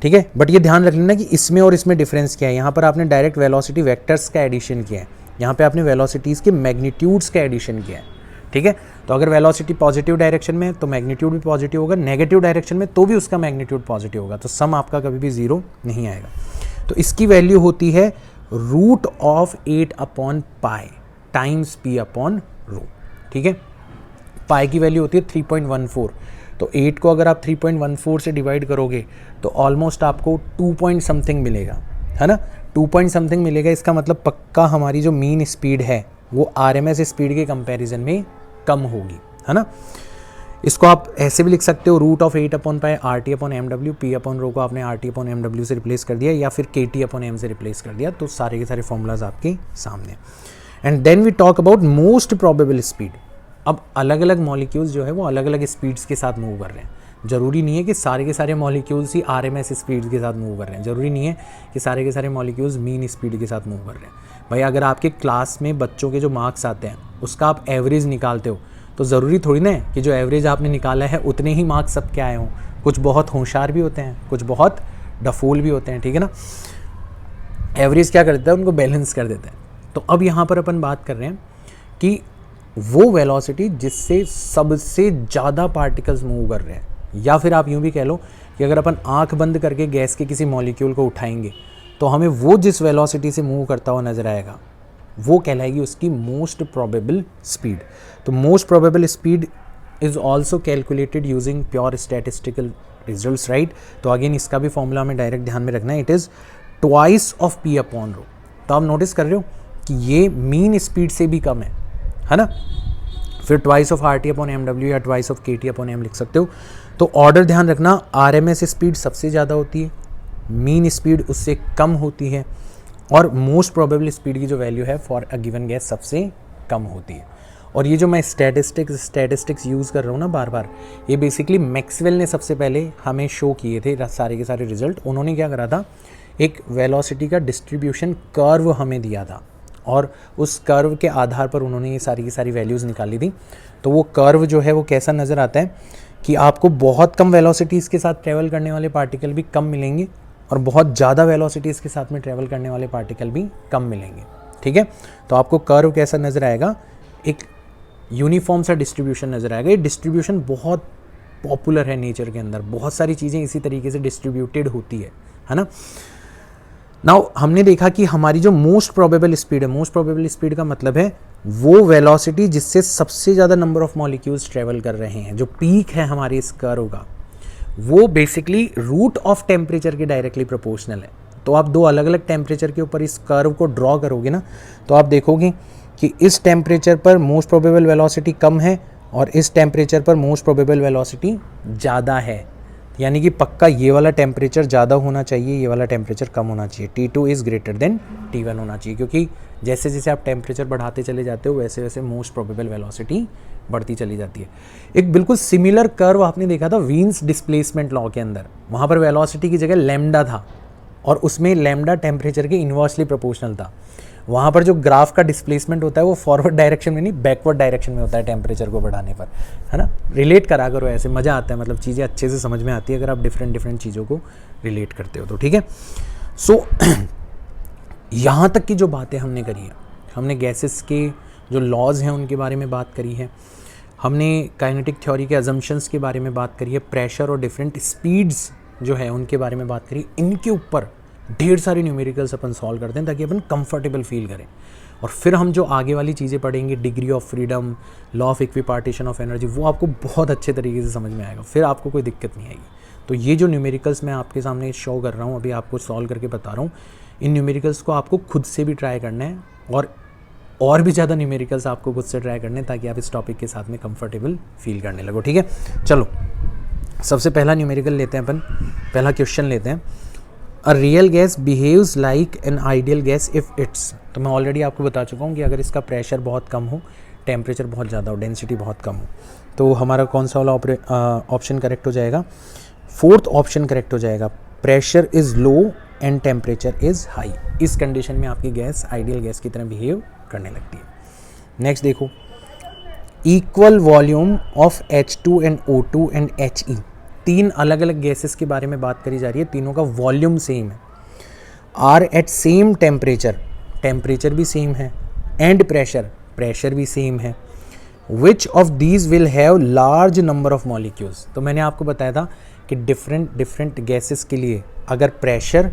ठीक है। बट ये ध्यान रख लेना कि इसमें और इसमें डिफरेंस क्या है। यहाँ पर आपने डायरेक्ट वेलोसिटी वेक्टर्स का एडिशन किया है, यहाँ पे आपने वेलोसिटीज़ के मैग्नीट्यूड्स का एडिशन किया है, ठीक है। तो अगर वेलोसिटी पॉजिटिव डायरेक्शन में है तो मैग्नीट्यूड भी पॉजिटिव होगा, नेगेटिव डायरेक्शन में तो भी उसका मैग्नीट्यूड पॉजिटिव होगा, तो सम आपका कभी भी ज़ीरो नहीं आएगा। तो इसकी वैल्यू होती है root of 8 upon pi times P upon rho, ठीक है। पाई की वैल्यू होती है 3.14, तो 8 को अगर आप 3.14 से डिवाइड करोगे तो ऑलमोस्ट आपको 2 पॉइंट समथिंग मिलेगा, है ना, 2 पॉइंट समथिंग मिलेगा। इसका मतलब पक्का हमारी जो मीन स्पीड है वो आरएमएस स्पीड के कंपैरिजन में कम होगी, है ना। इसको आप ऐसे भी लिख सकते हो root of 8 upon pi R T upon M W, P upon rho को आपने R T upon M W से रिप्लेस कर दिया या फिर के टी अपॉन एम से रिप्लेस कर दिया, तो सारे के सारे फॉर्मूलाज आपके सामने। And then we talk about most probable speed. अब अलग अलग मॉलिक्यूल्स जो है वो अलग अलग स्पीड्स के साथ मूव कर रहे हैं। ज़रूरी नहीं है कि सारे के सारे मॉलिक्यूल्स ही आरएमएस स्पीड के साथ मूव कर रहे हैं, ज़रूरी नहीं है कि सारे के सारे मॉलिक्यूल्स मीन स्पीड के साथ मूव कर रहे हैं। भाई अगर आपके क्लास में बच्चों के जो मार्क्स आते हैं उसका आप एवरेज निकालते हो तो ज़रूरी थोड़ी ना है कि जो एवरेज आपने निकाला है उतने ही मार्क्स सबके आए हों। कुछ बहुत होशियार भी होते हैं, कुछ बहुत डफूल भी होते हैं, ठीक है ना। एवरेज क्या कर देता है, उनको बैलेंस कर देता है। तो अब यहाँ पर अपन बात कर रहे हैं कि वो वेलोसिटी जिससे सबसे ज़्यादा पार्टिकल्स मूव कर रहे हैं, या फिर आप यूँ भी कह लो कि अगर अपन आँख बंद करके गैस के किसी मॉलिक्यूल को उठाएंगे तो हमें वो जिस वेलोसिटी से मूव करता हुआ नजर आएगा वो कहलाएगी उसकी मोस्ट प्रोबेबल स्पीड। तो most probable speed is also calculated using pure statistical results, right. तो अगेन इसका भी फॉर्मूला हमें डायरेक्ट ध्यान में रखना है, it is twice of P upon रो। तो आप नोटिस कर रहे हो कि ये मीन स्पीड से भी कम है ना। फिर twice of R T upon M W या twice of K T upon M लिख सकते हो। तो ऑर्डर ध्यान रखना, आर एम एस स्पीड सबसे ज़्यादा होती है, मीन स्पीड उससे कम होती है, और मोस्ट प्रोबेबल स्पीड की जो वैल्यू है फॉर अ गिवन गैस सबसे कम होती है। और ये जो मैं स्टैटिस्टिक्स यूज़ कर रहा हूँ ना बार बार, ये बेसिकली मैक्सवेल ने सबसे पहले हमें शो किए थे सारे के सारे रिजल्ट। उन्होंने क्या करा था, एक वेलोसिटी का डिस्ट्रीब्यूशन कर्व हमें दिया था और उस कर्व के आधार पर उन्होंने ये सारी की सारी वैल्यूज़ निकाली थी। तो वो कर्व जो है वो कैसा नज़र आता है कि आपको बहुत कम वेलोसिटीज़ के साथ ट्रैवल करने वाले पार्टिकल भी कम मिलेंगे और बहुत ज़्यादा वेलोसिटीज़ के साथ में ट्रैवल करने वाले पार्टिकल भी कम मिलेंगे, ठीक है। तो आपको कर्व कैसा नज़र आएगा, एक यूनिफॉर्म सा डिस्ट्रीब्यूशन नज़र आएगा। ये डिस्ट्रीब्यूशन बहुत पॉपुलर है नेचर के अंदर, बहुत सारी चीज़ें इसी तरीके से डिस्ट्रीब्यूटेड होती है ना। नाउ हमने देखा कि हमारी जो मोस्ट प्रोबेबल स्पीड है, मोस्ट प्रोबेबल स्पीड का मतलब है वो वेलोसिटी जिससे सबसे ज़्यादा नंबर ऑफ मॉलिक्यूल्स ट्रैवल कर रहे हैं। जो पीक है हमारी इस कर्व का वो बेसिकली रूट ऑफ टेम्परेचर के डायरेक्टली प्रोपोर्शनल है। तो आप दो अलग अलग टेम्परेचर के ऊपर इस कर्व को ड्रॉ करोगे ना, तो आप देखोगे कि इस टेम्परेचर पर मोस्ट प्रोबेबल वेलोसिटी कम है और इस टेम्परेचर पर मोस्ट प्रोबेबल वेलोसिटी ज़्यादा है। यानी कि पक्का ये वाला टेम्परेचर ज़्यादा होना चाहिए, ये वाला टेम्परेचर कम होना चाहिए। T2 is greater than T1 होना चाहिए, क्योंकि जैसे जैसे आप टेम्परेचर बढ़ाते चले जाते हो वैसे वैसे मोस्ट प्रोबेबल वेलोसिटी बढ़ती चली जाती है। एक बिल्कुल सिमिलर कर्व आपने देखा था वीन्स डिस्प्लेसमेंट लॉ के अंदर। वहाँ पर वेलोसिटी की जगह लैम्डा था और उसमें लैम्डा टेम्परेचर के इन्वर्सली प्रोपोर्शनल था। वहाँ पर जो ग्राफ का डिस्प्लेसमेंट होता है वो फॉरवर्ड डायरेक्शन में नहीं, बैकवर्ड डायरेक्शन में होता है टेम्परेचर को बढ़ाने पर, है ना। रिलेट करा करो ऐसे, मज़ा आता है, मतलब चीज़ें अच्छे से समझ में आती है अगर आप डिफरेंट चीज़ों को रिलेट करते हो तो, ठीक है। सो यहाँ तक की जो बातें हमने करी है, हमने गैसेस के जो लॉज हैं उनके बारे में बात करी है, हमने काइनेटिक थ्योरी के अजम्पशंस के बारे में बात करी है, प्रेशर और डिफरेंट स्पीड्स जो है उनके बारे में बात करी। इनके ऊपर ढेर सारे न्यूमेरिकल्स अपन सॉल्व करते हैं ताकि अपन कंफर्टेबल फील करें। और फिर हम जो आगे वाली चीज़ें पढ़ेंगे, degree of freedom, law of equipartition of energy, वो आपको बहुत अच्छे तरीके से समझ में आएगा, फिर आपको कोई दिक्कत नहीं आएगी। तो ये जो न्यूमेरिकल्स मैं आपके सामने शो कर रहा हूँ, अभी आपको सॉल्व करके बता रहा हूँ, इन न्यूमेरिकल्स को आपको खुद से भी ट्राई करना है और भी ज़्यादा न्यूमेरिकल्स आपको खुद से ट्राई करने हैं ताकि आप इस टॉपिक के साथ में कंफर्टेबल फील करने लगो, ठीक है। चलो सबसे पहला न्यूमेरिकल लेते हैं अपन, पहला क्वेश्चन लेते हैं। A real gas behaves like an ideal gas if it's, तो मैं ऑलरेडी आपको बता चुका हूँ कि अगर इसका प्रेशर बहुत कम हो, टेम्परेचर बहुत ज़्यादा हो, डेंसिटी बहुत कम हो, तो हमारा कौन सा वाला ऑप्शन करेक्ट हो जाएगा? फोर्थ ऑप्शन करेक्ट हो जाएगा, pressure is low and temperature is high. इस कंडीशन में आपकी गैस आइडियल गैस की तरह बिहेव करने लगती है। नेक्स्ट देखो, equal volume of H2 and O2 and He, तीन अलग अलग गैसेस के बारे में बात करी जा रही है, तीनों का वॉल्यूम सेम है, are at same temperature, temperature भी सेम है, एंड प्रेशर, प्रेशर भी सेम है। Which of these will have large number of molecules, तो मैंने आपको बताया था कि डिफरेंट गैसेस के लिए अगर प्रेशर,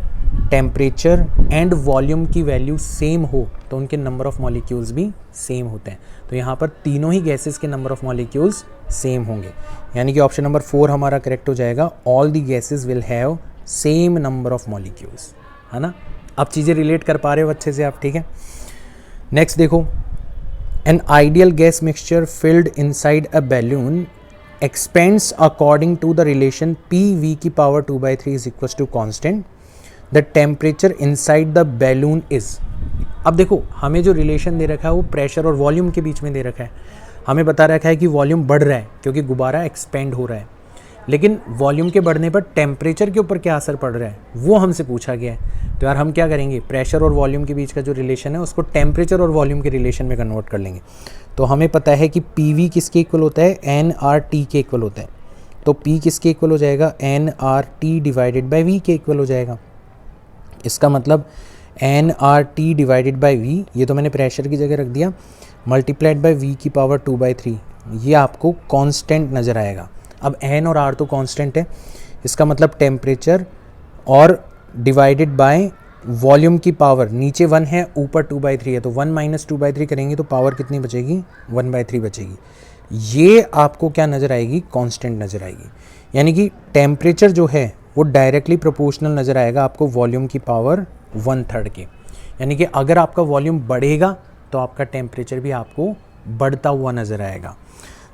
टेम्परेचर एंड वॉल्यूम की वैल्यू सेम हो तो उनके नंबर ऑफ मॉलिक्यूल्स भी सेम होते हैं। तो यहाँ पर तीनों ही गैसेस के नंबर ऑफ मॉलिक्यूल्स सेम होंगे, यानी कि ऑप्शन नंबर 4 हमारा करेक्ट हो जाएगा, all the gases will have same number of molecules, है ना। अब चीज़ें रिलेट कर पा रहे हो अच्छे से आप, ठीक है। नेक्स्ट देखो, N ideal gas mixture field inside a balloon expands according to the relation PV की power 2/3 is equals to constant, the temperature inside the balloon is। अब देखो हमें जो रिलेशन दे रखा है वो प्रेशर और वॉल्यूम के बीच में दे रखा है। हमें बता रखा है कि वॉल्यूम बढ़ रहा है क्योंकि गुब्बारा एक्सपेंड हो रहा है, लेकिन वॉल्यूम के बढ़ने पर टेम्परेचर के ऊपर क्या असर पड़ रहा है वो हमसे पूछा गया है। तो यार हम क्या करेंगे, प्रेशर और वॉल्यूम के बीच का जो रिलेशन है उसको टेम्परेचर और वॉल्यूम के रिलेशन में कन्वर्ट कर लेंगे। तो हमें पता है कि PV किसके इक्वल होता है, nRT के इक्वल होता है। तो P किसके इक्वल हो जाएगा, nRT डिवाइडेड बाई V के इक्वल हो जाएगा। इसका मतलब nRT डिवाइडेड बाई V, ये तो मैंने प्रेशर की जगह रख दिया, मल्टीप्लाइड बाई V की पावर 2/3, ये आपको कांस्टेंट नज़र आएगा। अब n और r तो कांस्टेंट है, इसका मतलब टेम्परेचर और डिवाइडेड बाय वॉल्यूम की पावर, नीचे 1 है ऊपर 2/3 है, तो 1 माइनस 2/3 करेंगे तो पावर कितनी बचेगी, 1/3 बचेगी। ये आपको क्या नज़र आएगी, कांस्टेंट नज़र आएगी। यानी कि टेम्परेचर जो है वो डायरेक्टली प्रोपोर्शनल नज़र आएगा आपको वॉल्यूम की पावर 1/3 के। यानी कि अगर आपका वॉल्यूम बढ़ेगा तो आपका टेम्परेचर भी आपको बढ़ता हुआ नज़र आएगा।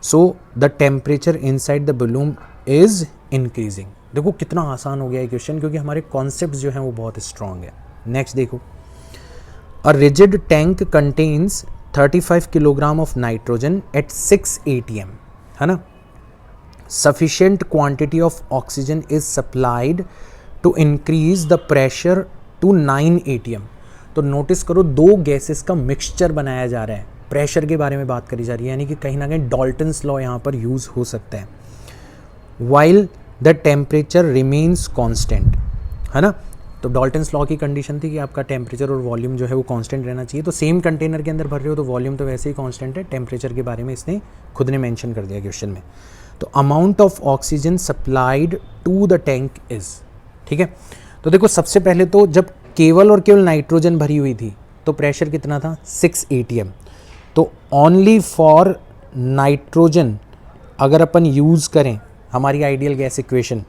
So the temperature inside the balloon is increasing. देखो कितना आसान हो गया है क्वेश्चन, क्योंकि हमारे कॉन्सेप्ट जो हैं वो बहुत स्ट्रॉन्ग है। नेक्स्ट देखो, a rigid tank contains 35 kilogram of nitrogen at 6 ATM, है ना। Sufficient quantity of oxygen is supplied to increase the pressure to 9 ATM। तो नोटिस करो, दो गैसेस का मिक्सचर बनाया जा रहा है, प्रेशर के बारे में बात करी जा रही है, यानी कि कहीं ना कहीं डाल्टन्स लॉ यहाँ पर यूज़ हो सकता है। While the temperature remains constant, है ना। तो डाल्टन्स लॉ की कंडीशन थी कि आपका टेम्परेचर और वॉल्यूम जो है वो कांस्टेंट रहना चाहिए। तो सेम कंटेनर के अंदर भर रहे हो तो वॉल्यूम तो वैसे ही कांस्टेंट है, टेम्परेचर के बारे में इसने खुद ने मेंशन कर दिया क्वेश्चन में। तो amount of oxygen supplied to the tank is, ठीक है। तो देखो सबसे पहले तो जब केवल और केवल नाइट्रोजन भरी हुई थी तो प्रेशर कितना था, 6 ATM। तो ओनली फॉर नाइट्रोजन अगर अपन यूज़ करें हमारी आइडियल गैस इक्वेशन,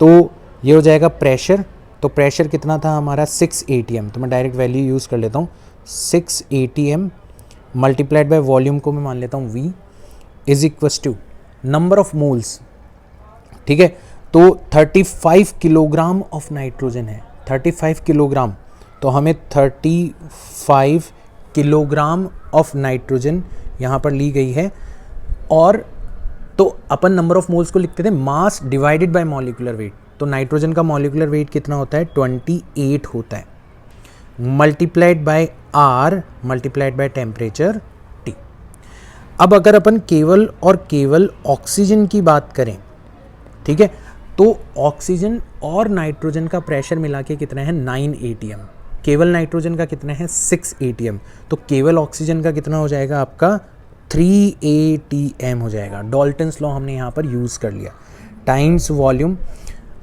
तो ये हो जाएगा प्रेशर। तो प्रेशर कितना था हमारा, 6 ATM। तो मैं डायरेक्ट वैल्यू यूज़ कर लेता हूँ, 6 ATM मल्टीप्लाइड बाय वॉल्यूम को मैं मान लेता हूँ V is equals to number of moles, ठीक है। तो 35 किलोग्राम ऑफ नाइट्रोजन है, 35 किलोग्राम, तो हमें 35 किलोग्राम ऑफ नाइट्रोजन यहाँ पर ली गई है। और तो अपन नंबर ऑफ मोल्स को लिखते थे mass divided by molecular weight. तो नाइट्रोजन का मॉलिक्यूलर वेट कितना होता है, 28 होता है। Multiplied by R multiplied by temperature T. अब अगर अपन केवल और केवल ऑक्सीजन की बात करें, ठीक है, तो ऑक्सीजन और नाइट्रोजन का प्रेशर मिला के कितना है 9 atm, केवल नाइट्रोजन का कितना है 6 atm, तो केवल ऑक्सीजन का कितना हो जाएगा आपका 3 atm हो जाएगा। डाल्टन्स लॉ हमने यहाँ पर यूज़ कर लिया, टाइम्स वॉल्यूम।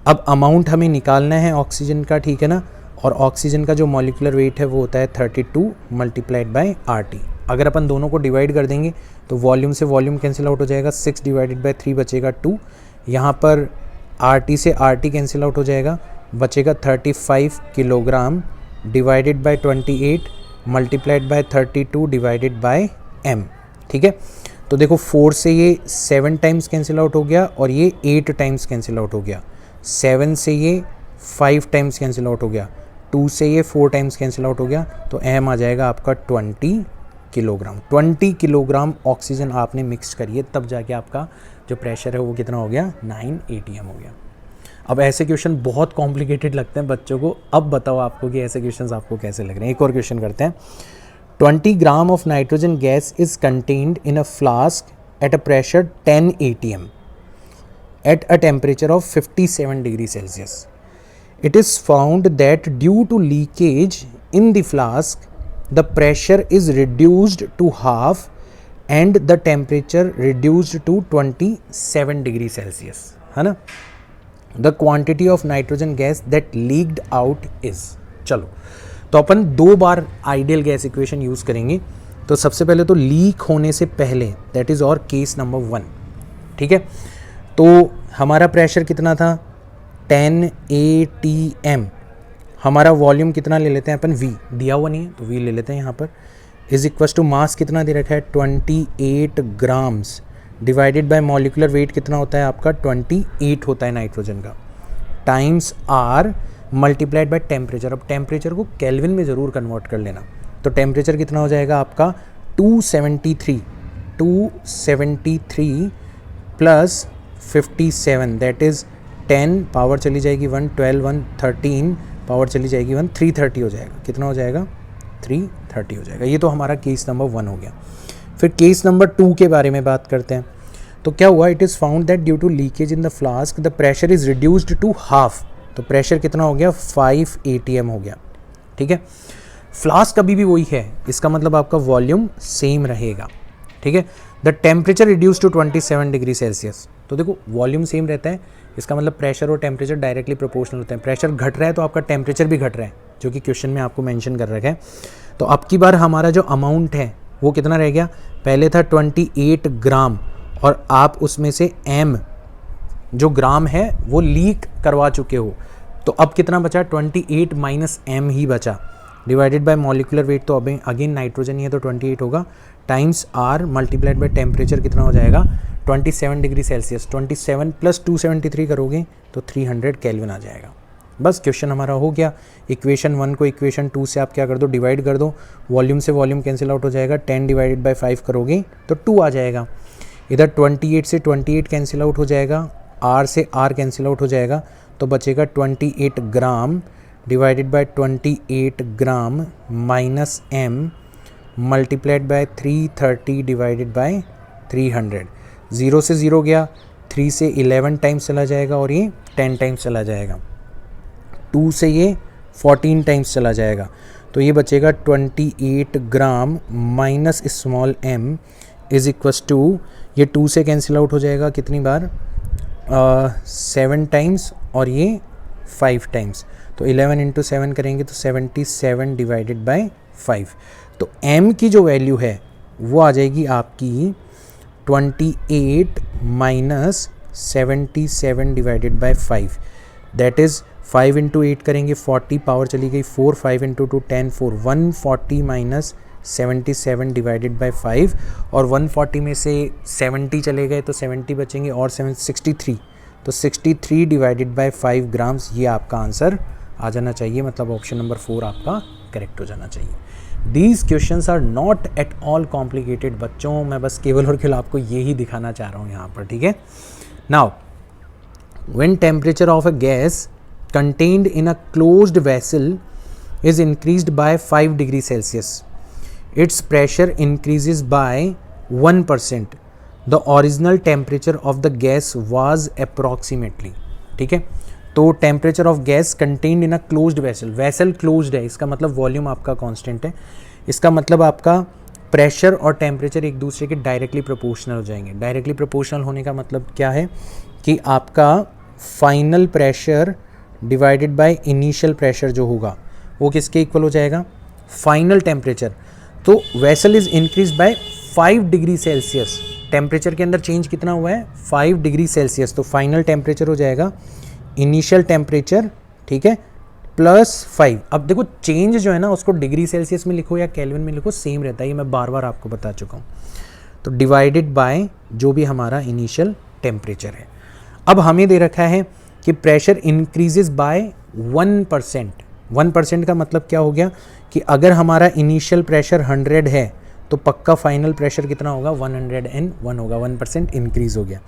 अब अमाउंट हमें निकालना है ऑक्सीजन का, ठीक है ना, और ऑक्सीजन का जो मॉलिक्यूलर वेट है वो होता है 32 मल्टीप्लाइड बाय RT। अगर अपन दोनों को डिवाइड कर देंगे तो वॉल्यूम से वॉल्यूम कैंसिल आउट हो जाएगा, 6 डिवाइडेड बाय 3 बचेगा 2, यहाँ पर RT से RT कैंसिल आउट हो जाएगा, बचेगा 35 kilogram divided by 28 multiplied by 32 divided by m, ठीक है। तो देखो 4 से ये 7 टाइम्स कैंसिल आउट हो गया और ये 8 टाइम्स कैंसिल आउट हो गया, 7 से ये 5 टाइम्स कैंसिल आउट हो गया, 2 से ये 4 टाइम्स कैंसिल आउट हो गया, तो m आ जाएगा आपका 20 किलोग्राम। 20 किलोग्राम ऑक्सीजन आपने मिक्स करिए, तब जाके आपका जो प्रेशर है वो कितना हो गया 9 atm हो गया। अब ऐसे क्वेश्चन बहुत कॉम्प्लिकेटेड लगते हैं बच्चों को। अब बताओ आपको कि ऐसे क्वेश्चंस आपको कैसे लग रहे हैं। एक और क्वेश्चन करते हैं। 20 gram of nitrogen gas is contained in a flask at a pressure 10 atm at a temperature of 57 degrees Celsius. It is found that due to leakage in the flask, the pressure is reduced to half and the temperature reduced to 27 degrees Celsius, है ना। The quantity of nitrogen gas that leaked out is, चलो तो अपन 2 बार ideal gas equation use करेंगे। तो सबसे पहले तो leak होने से पहले, दैट इज़ और केस नंबर 1, ठीक है। तो हमारा प्रेशर कितना था 10 atm, हमारा वॉल्यूम कितना ले लेते हैं अपन, V दिया हुआ नहीं है तो V ले लेते हैं यहाँ पर, इज इक्वस टू मास कितना दे रखा है 28 grams divided by molecular weight कितना होता है आपका 28 होता है नाइट्रोजन का, times R multiplied by temperature. अब टेम्परेचर को केल्विन में ज़रूर कन्वर्ट कर लेना, तो टेम्परेचर कितना हो जाएगा आपका 273 प्लस 57, दैट इज़ 10 पावर चली जाएगी 1, 12 1 13 पावर चली जाएगी 1, 330 हो जाएगा। कितना हो जाएगा 330 हो जाएगा। ये तो हमारा केस नंबर 1 हो गया। फिर केस नंबर 2 के बारे में बात करते हैं। तो क्या हुआ, it is found that due to leakage in the flask the pressure is reduced to half. तो प्रेशर कितना हो गया 5 atm हो गया, ठीक है। फ्लास्क अभी भी वही है, इसका मतलब आपका वॉल्यूम सेम रहेगा, ठीक है। The temperature reduce to 27 degree Celsius. तो देखो वॉल्यूम सेम रहता है, इसका मतलब प्रेशर और टेम्परेचर डायरेक्टली प्रोपोर्शनल होते हैं। प्रेशर घट रहा है तो आपका टेम्परेचर भी घट रहा है, जो कि क्वेश्चन में आपको मेंशन कर रखा है। तो अब की बार हमारा जो अमाउंट है वो कितना रह गया, पहले था 28 ग्राम और आप उसमें से m जो ग्राम है वो लीक करवा चुके हो, तो अब कितना बचा 28 माइनस m ही बचा, डिवाइडेड बाय मॉलिक्यूलर वेट, तो अब अगेन नाइट्रोजन ही है तो 28 होगा, times R multiplied by temperature कितना हो जाएगा 27 डिग्री सेल्सियस। 27 प्लस 273 करोगे तो 300 केल्विन आ जाएगा। बस क्वेश्चन हमारा हो गया। इक्वेशन 1 को इक्वेशन 2 से आप क्या कर दो, डिवाइड कर दो, वॉल्यूम से वॉल्यूम कैंसिल आउट हो जाएगा, 10 डिवाइडेड बाय 5 करोगे तो 2 आ जाएगा। इधर 28 से 28 कैंसिल आउट हो जाएगा, R से R कैंसिल आउट हो जाएगा, तो बचेगा 28 gram divided by 28 gram minus m multiplied by 330 divided by 300। 0 से 0 गया, 3 से 11 टाइम्स चला जाएगा और ये 10 टाइम्स चला जाएगा, 2 से ये 14 टाइम्स चला जाएगा, तो ये बचेगा 28 gram minus small m is equals to, ये 2 से कैंसिल आउट हो जाएगा कितनी बार 7 टाइम्स और ये 5 टाइम्स, तो 11 इंटू 7 करेंगे तो 77 डिवाइडेड बाय 5। तो m की जो वैल्यू है वो आ जाएगी आपकी 28 minus 77 divided by 5, that is 5 into 8 करेंगे 40, पावर चली गई 4, 5 इंटू 2 10 4, 140 माइनस 77 डिवाइडेड बाय 5, और 140 में से 70 चले गए तो 70 बचेंगे और 63, तो 63 डिवाइडेड बाय 5 ग्राम्स, ये आपका आंसर आ जाना चाहिए, मतलब ऑप्शन नंबर 4 आपका करेक्ट हो जाना चाहिए। These questions are not at all complicated बच्चों, मैं बस केवल और केवल आपको यही दिखाना चाह रहा हूँ यहाँ पर, ठीक है। Now when temperature of a gas contained in a closed vessel is increased by 5 degree Celsius, its pressure increases by 1%, the original temperature of the gas was approximately. ठीक है, तो temperature of gas contained in a closed vessel, vessel closed है, इसका मतलब volume आपका constant है, इसका मतलब आपका प्रेशर और टेम्परेचर एक दूसरे के डायरेक्टली प्रोपोर्शनल हो जाएंगे। डायरेक्टली प्रोपोर्शनल होने का मतलब क्या है कि आपका final pressure divided by initial pressure जो होगा वो किसके इक्वल हो जाएगा, फाइनल टेम्परेचर। तो vessel is increase by 5 degree Celsius, temperature के अंदर चेंज कितना हुआ है, 5 डिग्री सेल्सियस, तो फाइनल टेम्परेचर हो जाएगा इनिशियल टेम्परेचर, ठीक है, +5। अब देखो चेंज जो है ना उसको डिग्री सेल्सियस में लिखो या केल्विन में लिखो, सेम रहता है, ये मैं बार बार आपको बता चुका हूँ। तो डिवाइडेड बाय जो भी हमारा इनिशियल टेम्परेचर है। अब हमें दे रखा है कि प्रेशर इंक्रीजेज बाय 1%। 1% का मतलब क्या हो गया कि अगर हमारा इनिशियल प्रेशर 100 है तो पक्का फाइनल प्रेशर कितना होगा, 101 होगा, 1% इंक्रीज हो गया।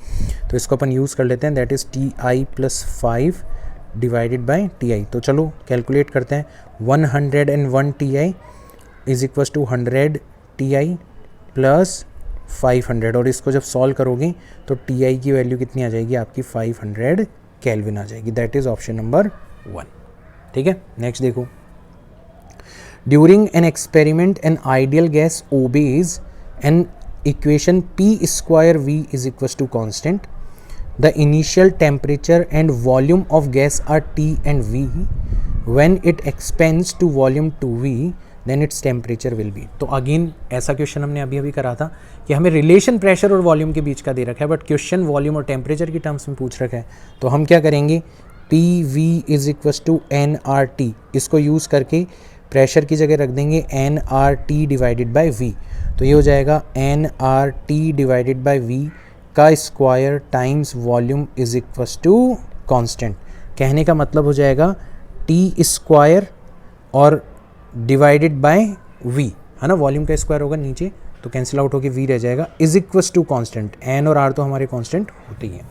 तो इसको अपन यूज़ कर लेते हैं, that is Ti + 5 divided by Ti। तो चलो कैलकुलेट करते हैं, 101 Ti is equal to 100 Ti + 500, और इसको जब सॉल्व करोगे तो Ti की वैल्यू कितनी आ जाएगी आपकी, 500 केल्विन आ जाएगी। That is option number 1। ठीक है, नेक्स्ट देखो, during an experiment an ideal gas obeys an equation P² V is equal to constant, the initial temperature and volume of gas are T and V. When it expands to volume 2V, then its temperature will be. तो again ऐसा question हमने अभी करा था कि हमें relation pressure और volume के बीच का दे रखा है, बट क्वेश्चन वॉल्यूम और टेम्परेचर की टर्म्स में पूछ रखा है। तो हम क्या करेंगे, PV is equal to nRT, इसको यूज़ करके प्रेशर की जगह रख देंगे nRT डिवाइडेड बाई V। तो ये हो जाएगा nRT डिवाइडेड बाई V का square times volume is equal to constant. कहने का मतलब हो जाएगा T² और डिवाइडेड बाय V, है ना, वॉल्यूम का स्क्वायर होगा नीचे तो कैंसिल आउट होकर V रह जाएगा, is equal to constant. N और R तो हमारे कांस्टेंट होते ही हैं।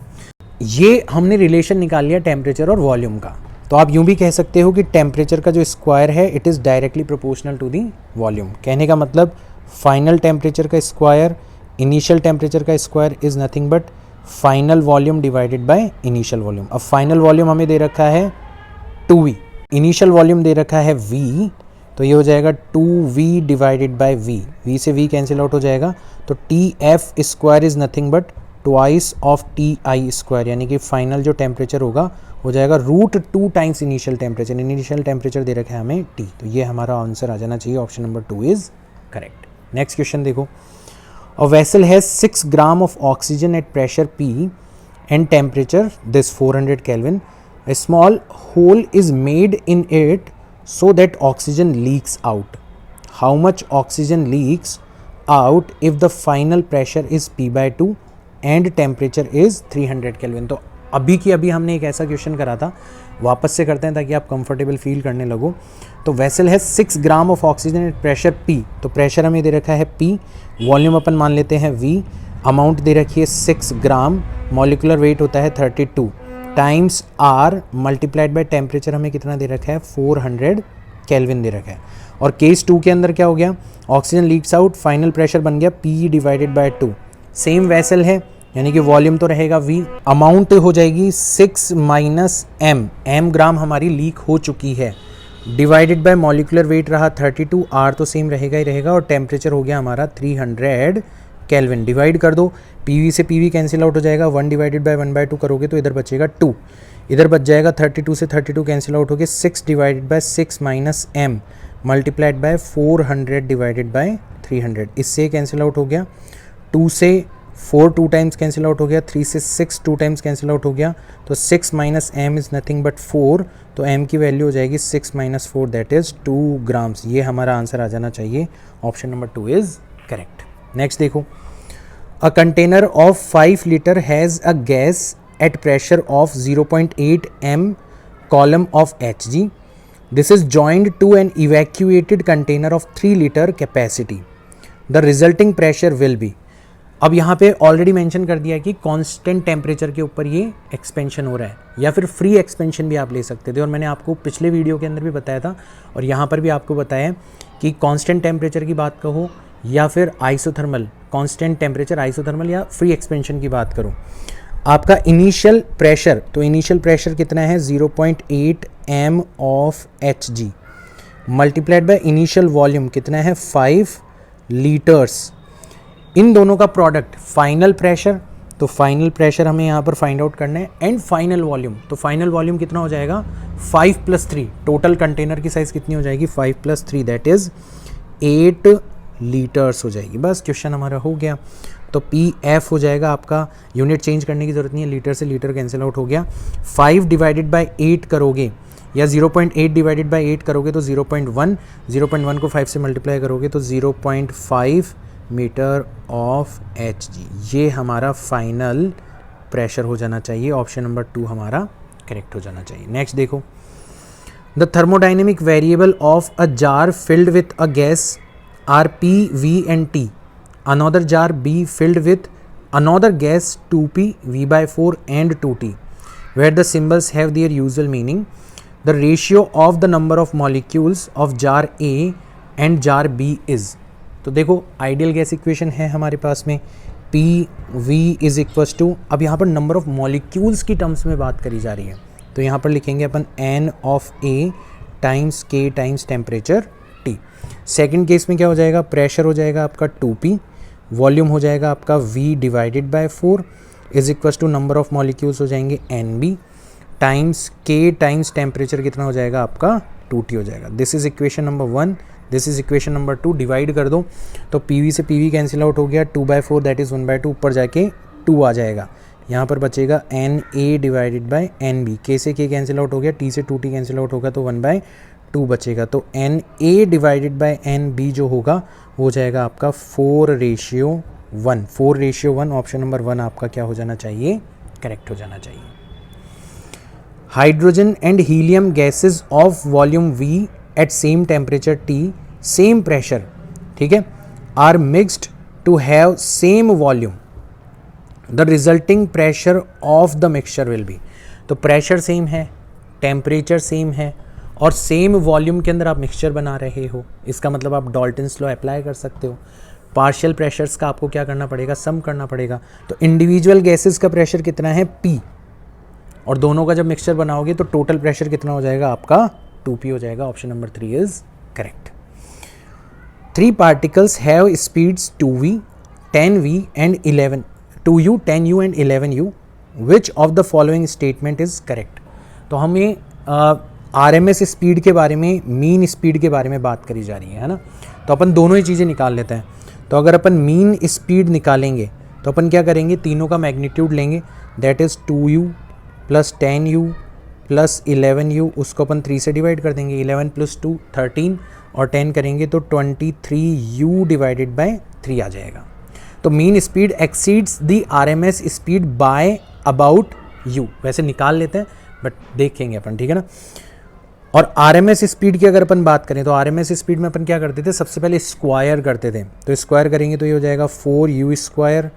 ये हमने रिलेशन निकाल लिया टेम्परेचर और वॉल्यूम का। तो आप यूँ भी कह सकते हो कि टेम्परेचर का जो स्क्वायर है it is directly proportional to the volume. कहने का मतलब फाइनल टेम्परेचर का स्क्वायर इनिशियल टेम्परेचर का square is nothing but final volume divided by initial volume. अब फाइनल वॉल्यूम हमें दे रखा है 2V, इनिशियल वॉल्यूम दे रखा है V, तो ये हो जाएगा 2V divided by V। V से V कैंसिल आउट हो जाएगा, तो TF² is nothing but twice of Ti², यानी कि फाइनल जो टेम्परेचर होगा हो जाएगा √2 times initial temperature. Initial temperature दे रखा है हमें T, तो ये हमारा आंसर आ जाना चाहिए, option number 2 is correct. Next question देखो, a vessel has 6 gram of oxygen at pressure P and temperature this 400 Kelvin. A small hole is made in it so that oxygen leaks out. How much oxygen leaks out if the final pressure is P/2 and temperature is 300 Kelvin? तो अभी की अभी हमने एक ऐसा question करा था, वापस से करते हैं ताकि आप कंफर्टेबल फील करने लगो। तो वेसल है 6 gram of oxygen at pressure P, तो प्रेशर हमें दे रखा है P, वॉल्यूम अपन मान लेते हैं V, अमाउंट दे रखी है 6 ग्राम, मॉलिकुलर वेट होता है 32 times R multiplied by temperature हमें कितना दे रखा है 400 केल्विन दे रखा है। और केस 2 के अंदर क्या हो गया, oxygen leaks out, final pressure बन गया P divided by 2। Same vessel है यानी कि वॉल्यूम तो रहेगा V, अमाउंट हो जाएगी 6 माइनस m ग्राम हमारी लीक हो चुकी है, डिवाइडेड बाय मॉलिकुलर वेट रहा 32, R तो सेम रहेगा ही रहेगा, और टेम्परेचर हो गया हमारा 300 केल्विन। डिवाइड कर दो, PV से PV कैंसिल आउट हो जाएगा, 1 डिवाइडेड बाय 1/2 करोगे तो इधर बचेगा 2, इधर बच जाएगा 32 से 32 कैंसिल आउट हो गया, 6 divided by 6 minus m multiplied by 400 divided by 300, इससे कैंसिल आउट हो गया, 2 से 4 2 टाइम्स कैंसिल आउट हो गया, 3 से 6 2 टाइम्स कैंसिल आउट हो गया, तो 6 minus m is nothing but 4, तो m की वैल्यू हो जाएगी 6 माइनस 4 दैट इज़ 2 ग्राम्स। ये हमारा आंसर आ जाना चाहिए, option number 2 is correct. Next देखो, a container of 5 litre has a gas at pressure of 0.8 m column of Hg. This is joined to an evacuated container of 3 liter capacity. The resulting pressure will be, अब यहाँ पे already mention कर दिया है कि constant temperature के ऊपर ये एक्सपेंशन हो रहा है, या फिर फ्री एक्सपेंशन भी आप ले सकते थे। और मैंने आपको पिछले वीडियो के अंदर भी बताया था और यहाँ पर भी आपको बताया कि कांस्टेंट टेम्परेचर की बात कहो या फिर आइसोथर्मल, कांस्टेंट टेम्परेचर, आइसोथर्मल या फ्री एक्सपेंशन की बात करूँ, आपका इनिशियल प्रेशर, तो इनिशियल प्रेशर कितना है 0.8 m of Hg multiplied by initial volume कितना है 5 लीटर्स। इन दोनों का प्रोडक्ट फाइनल प्रेशर, तो फाइनल प्रेशर हमें यहाँ पर फाइंड आउट करना है, एंड फाइनल वॉल्यूम, तो फाइनल वॉल्यूम कितना हो जाएगा 5 + 3, टोटल कंटेनर की साइज़ कितनी हो जाएगी 5 + 3 दैट इज़ 8 लीटर्स हो जाएगी। बस क्वेश्चन हमारा हो गया। तो PF हो जाएगा आपका, यूनिट चेंज करने की ज़रूरत नहीं है, लीटर से लीटर कैंसिल आउट हो गया। 5 डिवाइडेड बाय 8 करोगे या 0.8 डिवाइडेड बाय 8 करोगे तो 0.1, 0.1 को 5 से मल्टीप्लाई करोगे तो 0.5 मीटर ऑफ Hg, ये हमारा फाइनल प्रेशर हो जाना चाहिए। ऑप्शन नंबर 2 हमारा करेक्ट हो जाना चाहिए। नेक्स्ट देखो, the thermodynamic variable of a jar filled with a gas are P, V and T, another jar B filled with another gas 2P, V/4 and 2T, where the symbols have their usual meaning. The ratio of the number of molecules of jar A and jar B is, तो देखो ideal gas equation है हमारे पास में P V is equals to, अब यहाँ पर number of molecules की टर्म्स में बात करी जा रही है, तो यहाँ पर लिखेंगे अपन N of A times K times temperature T। Second case में क्या हो जाएगा, प्रेशर हो जाएगा आपका 2P, वॉल्यूम हो जाएगा आपका V divided by 4 is equals to number of molecules हो जाएंगे NB times K times temperature कितना हो जाएगा आपका 2T हो जाएगा। This is equation number 1, this is equation number 2। Divide कर दो तो PV से PV कैंसिल आउट हो गया, 2/4 दैट इज़ 1/2, ऊपर जाके 2 आ जाएगा, यहाँ पर बचेगा NA divided by NB, K से K कैंसिल आउट हो गया, T से 2T कैंसिल आउट होगा तो 1/2 बचेगा, तो NA डिवाइडेड बाय NB जो होगा वो हो जाएगा आपका 4:1, 4:1। ऑप्शन नंबर 1 आपका क्या हो जाना चाहिए, करेक्ट हो जाना चाहिए। Hydrogen and helium gases of volume V at same temperature T, same pressure, ठीक है, are mixed to have same volume, the resulting pressure of the mixture will be, तो प्रेशर सेम है, टेम्परेचर सेम है और same volume के अंदर आप mixture बना रहे हो, इसका मतलब आप डाल्टन्स लॉ अप्लाई कर सकते हो। पार्शियल प्रेशर्स का आपको क्या करना पड़ेगा, सम करना पड़ेगा, तो इंडिविजुअल गैसेस का प्रेशर कितना है P, और दोनों का जब मिक्सचर बनाओगे तो टोटल प्रेशर कितना हो जाएगा आपका 2P हो जाएगा। Option number 3 is correct. 3 particles have speeds 2V, 10V and 11, 2U, 10U and 11U, which of the following statement is correct. तो हमें RMS स्पीड के बारे में, मीन स्पीड के बारे में बात करी जा रही है ना, तो अपन दोनों ही चीज़ें निकाल लेते हैं। तो अगर अपन मीन स्पीड निकालेंगे तो अपन क्या करेंगे, तीनों का मैग्नीट्यूड लेंगे, that is 2U plus 10U plus 11U, उसको अपन 3 से डिवाइड कर देंगे, 11 + 2 13 और 10 करेंगे तो 23U डिवाइडेड बाय 3 आ जाएगा। तो mean speed exceeds the RMS speed by about U, वैसे निकाल लेते हैं बट देखेंगे अपन, ठीक है ना। और RMS स्पीड की अगर अपन बात करें तो RMS स्पीड में अपन क्या करते थे, सबसे पहले स्क्वायर करते थे, तो स्क्वायर करेंगे तो ये हो जाएगा 4U square,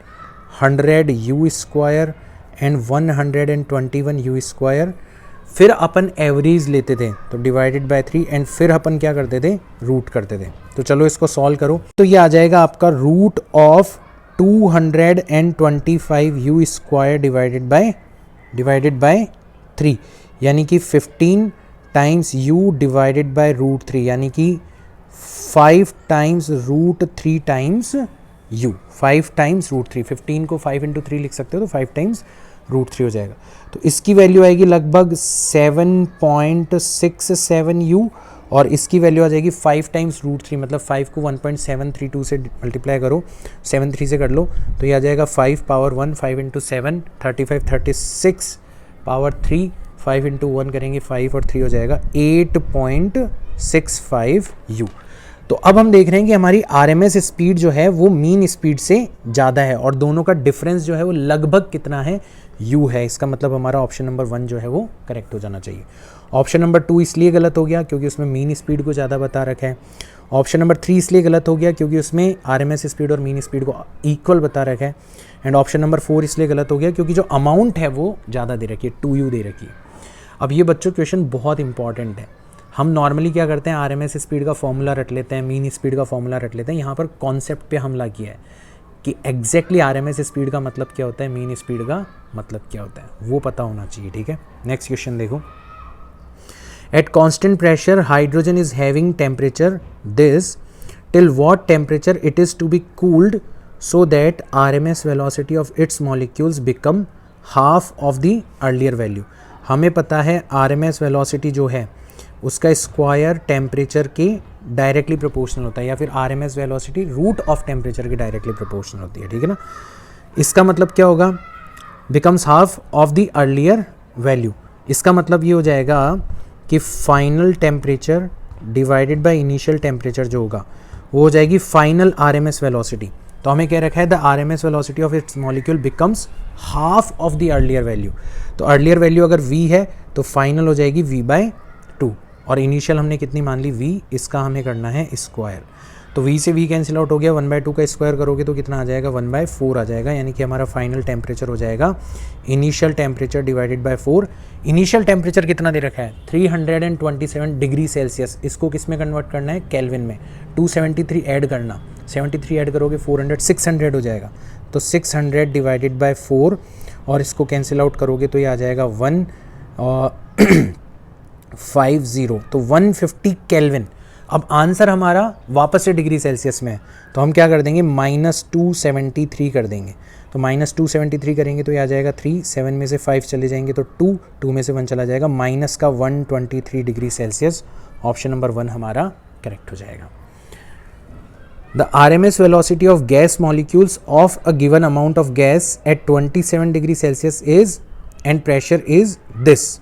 100U square and 121U square. फिर अपन एवरेज लेते थे तो डिवाइडेड बाय 3 एंड फिर अपन क्या करते थे, रूट करते थे। तो चलो इसको सॉल्व करो, तो ये आ जाएगा आपका root of 225U square divided by 3, यानी कि 15 टाइम्स U डिवाइडेड बाय √3, यानी कि 5 टाइम्स √3 टाइम्स U, 5 टाइम्स √3, 15 को 5 × 3 लिख सकते हो तो 5 टाइम्स √3 हो जाएगा। तो इसकी वैल्यू आएगी लगभग 7.67U और इसकी वैल्यू आ जाएगी 5 टाइम्स √3, मतलब 5 को 1.732 से मल्टीप्लाई करो, 73 से कर लो तो ये आ जाएगा 5 पावर 1, 5 × 7 35, 36 पावर 3, 5 × 1 करेंगे 5 और 3 हो जाएगा 8.65U। तो अब हम देख रहे हैं कि हमारी RMS स्पीड जो है वो मीन स्पीड से ज़्यादा है और दोनों का डिफरेंस जो है वो लगभग कितना है, U है, इसका मतलब हमारा ऑप्शन नंबर 1 जो है वो करेक्ट हो जाना चाहिए। ऑप्शन नंबर 2 इसलिए गलत हो गया क्योंकि उसमें मीन स्पीड को ज़्यादा बता रखा है। ऑप्शन नंबर 3 इसलिए गलत हो गया क्योंकि उसमें RMS स्पीड और मीन स्पीड को इक्वल बता रखा है। एंड ऑप्शन नंबर 4 इसलिए गलत हो गया क्योंकि जो अमाउंट है वो ज़्यादा दे रखी है, 2U दे रखी है। अब ये बच्चों क्वेश्चन बहुत इंपॉर्टेंट है। हम नॉर्मली क्या करते हैं, RMS स्पीड का फॉर्मूला रट लेते हैं, मीन स्पीड का फॉर्मूला रट लेते हैं। यहाँ पर कॉन्सेप्ट पे हमला किया है कि एग्जैक्टली RMS स्पीड का मतलब क्या होता है, मीन स्पीड का मतलब क्या होता है, वो पता होना चाहिए। ठीक है, नेक्स्ट क्वेश्चन देखो। At constant pressure hydrogen is having temperature this till what temperature it is to be cooled so that RMS velocity of its molecules become half of the earlier value. हमें पता है RMS velocity जो है उसका square temperature के directly proportional होता है, या फिर RMS velocity root of temperature के डायरेक्टली प्रोपोर्शनल होती है। ठीक है ना, इसका मतलब क्या होगा, becomes half of the earlier value. इसका मतलब ये हो जाएगा कि final temperature divided by initial temperature जो होगा वो हो जाएगी फाइनल RMS वेलोसिटी। तो हमें क्या रखा है, the RMS velocity of it's molecule becomes half of the earlier value. तो अर्लियर वैल्यू अगर v है तो फाइनल हो जाएगी v/2, और इनिशियल हमने कितनी मान ली v, इसका हमें करना है स्क्वायर। तो v से v कैंसिल आउट हो गया, 1/2 का स्क्वायर करोगे तो कितना आ जाएगा, 1/4 आ जाएगा। यानी कि हमारा फाइनल टेम्परेचर हो जाएगा initial temperature divided by 4। Initial temperature कितना दे रखा है, 327 डिग्री सेल्सियस। इसको किस में कन्वर्ट करना है, केल्विन में। 273 ऐड करना, 73 ऐड करोगे 400, 600 हो जाएगा। तो 600 डिवाइडेड बाय 4 और इसको कैंसिल आउट करोगे तो ये आ जाएगा 150, तो 150 केल्विन। अब आंसर हमारा वापस से डिग्री सेल्सियस में है, तो हम क्या कर देंगे, -273 कर देंगे। तो -273 करेंगे तो ये आ जाएगा 3, 7 में से 5 चले जाएंगे तो 2, 2 में से 1 चला जाएगा, माइनस का 123 डिग्री सेल्सियस। ऑप्शन नंबर 1 हमारा करेक्ट हो जाएगा। The RMS velocity of gas molecules of a given amount of gas at 27 degree Celsius is and pressure is this.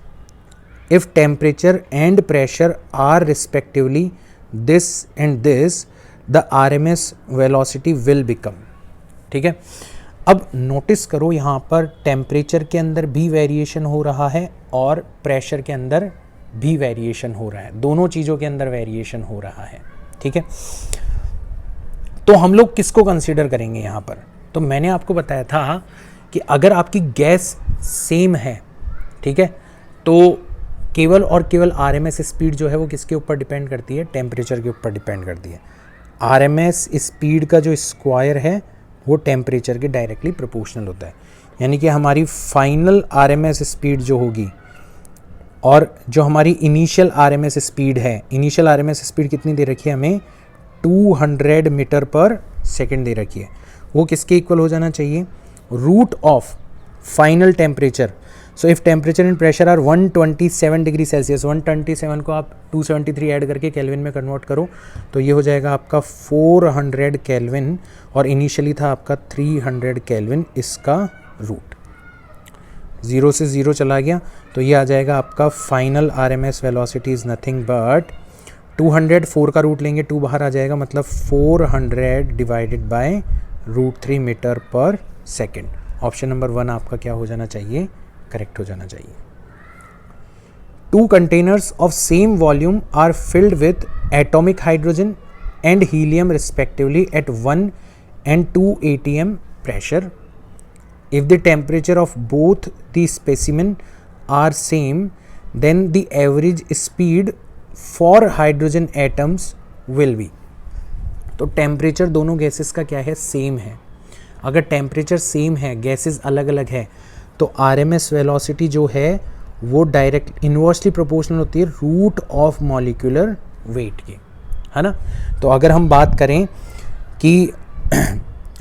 If temperature and pressure are respectively this and this, the RMS velocity will become. ठीक है, अब notice करो यहाँ पर temperature के अंदर भी variation हो रहा है और प्रेशर के अंदर भी वेरिएशन हो रहा है, दोनों चीज़ों के अंदर वेरिएशन हो रहा है। ठीक है, तो हम लोग किसको कंसीडर करेंगे यहाँ पर, तो मैंने आपको बताया था कि अगर आपकी गैस सेम है, ठीक है, तो केवल और केवल RMS स्पीड जो है वो किसके ऊपर डिपेंड करती है, टेम्परेचर के ऊपर डिपेंड करती है। RMS स्पीड का जो स्क्वायर है वो टेम्परेचर के डायरेक्टली प्रोपोर्शनल होता है। यानी कि हमारी फाइनल RMS स्पीड जो होगी और जो हमारी इनिशियल RMS स्पीड है, इनिशियल RMS स्पीड कितनी दे रखी है हमें, 200 मीटर पर सेकेंड दे रखी है, वो किसके इक्वल हो जाना चाहिए, root of final temperature. So if temperature and pressure are 127 degree Celsius, 127 को आप 273 ऐड करके केल्विन में कन्वर्ट करो तो ये हो जाएगा आपका 400 केल्विन, और इनिशियली था आपका 300 केल्विन, इसका रूट 0 से 0 चला गया तो ये आ जाएगा आपका final RMS velocity is nothing but 200, 4 का रूट लेंगे 2 बाहर आ जाएगा, मतलब 400 डिवाइडेड बाय √3 मीटर पर सेकेंड। ऑप्शन नंबर 1 आपका क्या हो जाना चाहिए, करेक्ट हो जाना चाहिए। 2 containers of same volume are filled with atomic hydrogen and helium respectively at 1 and 2 atm pressure. If the temperature of both the specimen are same, then the average speed for hydrogen atoms will be. तो temperature दोनों gases का क्या है, same है। अगर temperature same है, gases अलग अलग है, तो RMS वेलोसिटी जो है वो डायरेक्ट इन्वर्सली प्रोपोर्शनल होती है रूट ऑफ मॉलिक्यूलर वेट की, है ना। तो अगर हम बात करें कि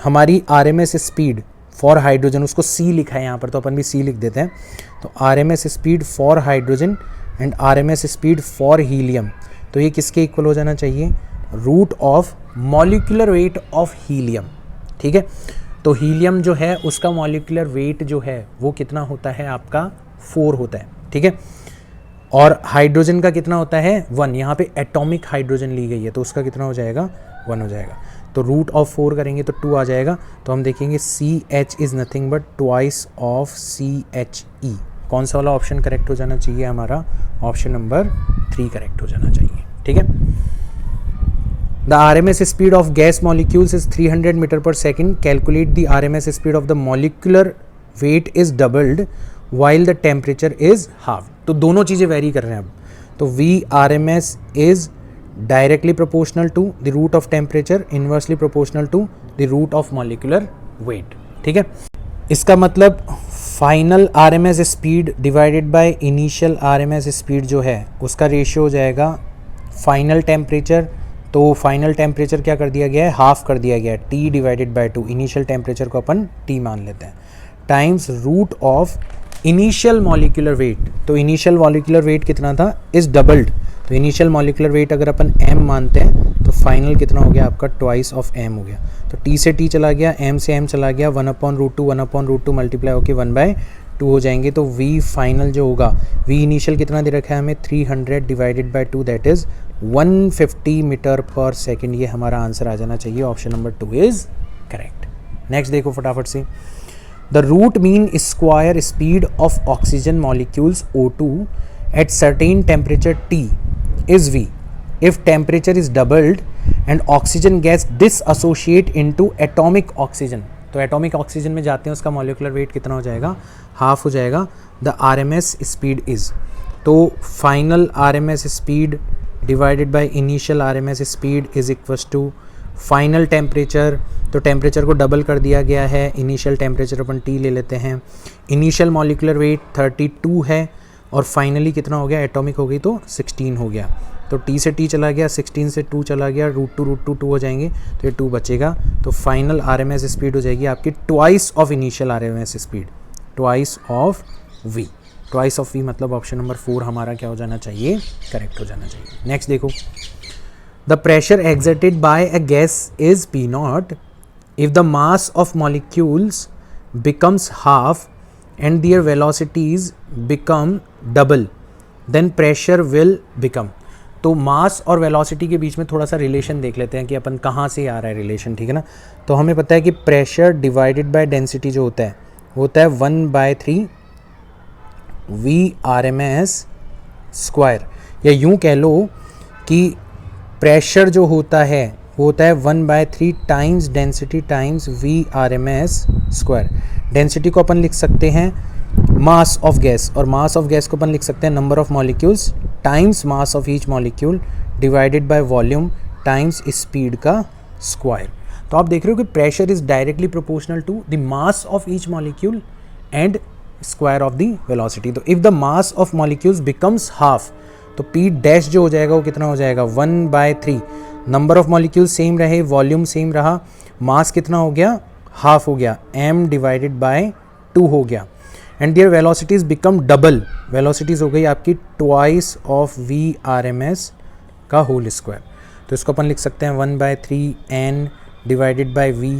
हमारी RMS स्पीड फॉर हाइड्रोजन, उसको C लिखा है यहाँ पर तो अपन भी C लिख देते हैं, तो RMS speed for hydrogen and RMS speed for helium, तो ये किसके इक्वल हो जाना चाहिए, root of molecular weight of helium. ठीक है, तो हीलियम जो है उसका मॉलिक्यूलर वेट जो है वो कितना होता है आपका 4 होता है। ठीक है, और हाइड्रोजन का कितना होता है 1, यहाँ पे एटॉमिक हाइड्रोजन ली गई है तो उसका कितना हो जाएगा 1 हो जाएगा। तो रूट ऑफ 4 करेंगे तो 2 आ जाएगा, तो हम देखेंगे CH is nothing but twice of CHE। कौन सा वाला ऑप्शन करेक्ट हो जाना चाहिए हमारा? ऑप्शन नंबर 3 करेक्ट हो जाना चाहिए, ठीक है। The RMS speed of gas molecules is 300 metre पर second, calculate the RMS speed of the molecular weight is doubled while the temperature is half. तो दोनों चीज़ें वेरी कर रहे हैं अब, तो VRMS is directly proportional to the root of temperature, inversely proportional to the root of molecular weight, ठीक है। इसका मतलब final RMS speed divided by initial RMS speed जो है उसका रेशियो हो जाएगा फाइनल टेम्परेचर, तो फाइनल टेम्परेचर क्या कर दिया गया है? हाफ कर दिया गया है, T divided by 2, initial temperature को अपन T मान लेते हैं, times root of initial molecular weight. तो इनिशियल मॉलिक्यूलर वेट कितना था? इज डबल्ड, तो इनिशियल मॉलिक्यूलर वेट अगर अपन m मानते हैं तो फाइनल कितना हो गया आपका? ट्वाइस ऑफ m हो गया, तो T से T चला गया, m से m चला गया, 1/√2 मल्टीप्लाई होकर 1/2 हो जाएंगे, तो V फाइनल जो होगा, V इनिशियल कितना दे रखा है हमें? 300 divided by 2 that is 150 metre पर सेकेंड। ये हमारा आंसर आ जाना चाहिए, option number 2 is correct. Next देखो फटाफट से, the root mean square speed of oxygen molecules O2 at certain temperature T is V if temperature is doubled and oxygen gas dissociate into atomic oxygen। तो atomic oxygen में जाते हैं, उसका molecular weight कितना हो जाएगा? हाफ हो जाएगा। द RMS स्पीड इज, तो final RMS speed divided by initial RMS speed is equals to final temperature, तो टेम्परेचर को डबल कर दिया गया है, इनिशियल टेम्परेचर अपन T ले लेते हैं, इनिशियल मॉलिक्यूलर वेट 32 है और फाइनली कितना हो गया? एटॉमिक हो गई तो 16 हो गया, तो T से T चला गया, 16 से 2 चला गया, √2 2 हो जाएंगे, तो ये 2 बचेगा, तो फाइनल RMS स्पीड हो जाएगी आपकी twice of initial RMS speed, twice of V। Twice of V मतलब ऑप्शन नंबर 4 हमारा क्या हो जाना चाहिए? करेक्ट हो जाना चाहिए। नेक्स्ट देखो, the pressure exerted bye a gas is P0 if the mass of molecules becomes half and their velocities become double then pressure will become। तो मास और वेलोसिटी के बीच में थोड़ा सा रिलेशन देख लेते हैं कि अपन कहाँ से आ रहा है रिलेशन, ठीक है ना। तो हमें पता है कि प्रेशर डिवाइडेड बाय डेंसिटी जो होता है 1/3 VRMS स्क्वायर, या यूँ कह लो कि प्रेशर जो होता है वो होता है 1/3 times density times VRMS square. Density को अपन लिख सकते हैं मास ऑफ गैस, और मास ऑफ गैस को अपन लिख सकते हैं number of molecules times mass of each molecule divided by volume times speed का स्क्वायर। तो आप देख रहे हो कि pressure is directly proportional to the mass of each molecule and square of the velocity. तो if the mass of molecules becomes half, तो P dash जो हो जाएगा वो कितना हो जाएगा? 1/3, नंबर ऑफ मॉलिक्यूल्स सेम रहे, वॉल्यूम सेम रहा, मास कितना हो गया? हाफ हो गया, m डिवाइडेड बाय 2 हो गया, and there velocities become double, velocities हो गई आपकी ट्वाइस ऑफ VRMS का होल स्क्वायर। तो इसको अपन लिख सकते हैं 1/3 n divided by V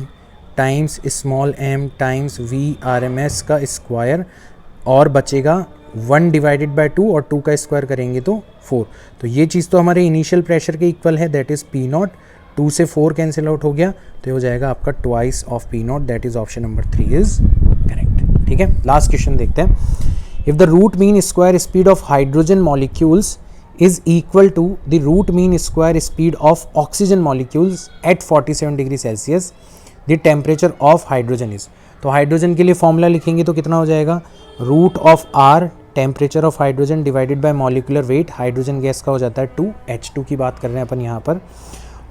times small m times VRMS का स्क्वायर, और बचेगा 1 डिवाइडेड बाय 2 और 2 का स्क्वायर करेंगे तो 4। तो ये चीज़ तो हमारे इनिशियल प्रेशर के इक्वल है, दैट इज़ P0, 2 से 4 कैंसिल आउट हो गया, तो ये हो जाएगा आपका twice of P0, that is option number 3 is correct, ठीक है। लास्ट क्वेश्चन देखते हैं, if the root mean square speed of hydrogen molecules is equal to the root mean square speed of oxygen molecules at 47 degree Celsius, the temperature of hydrogen is। तो hydrogen के लिए formula लिखेंगे तो कितना हो जाएगा? Root of R temperature of hydrogen divided by molecular weight, hydrogen gas का हो जाता है 2, H2 की बात कर रहे हैं अपन यहाँ पर,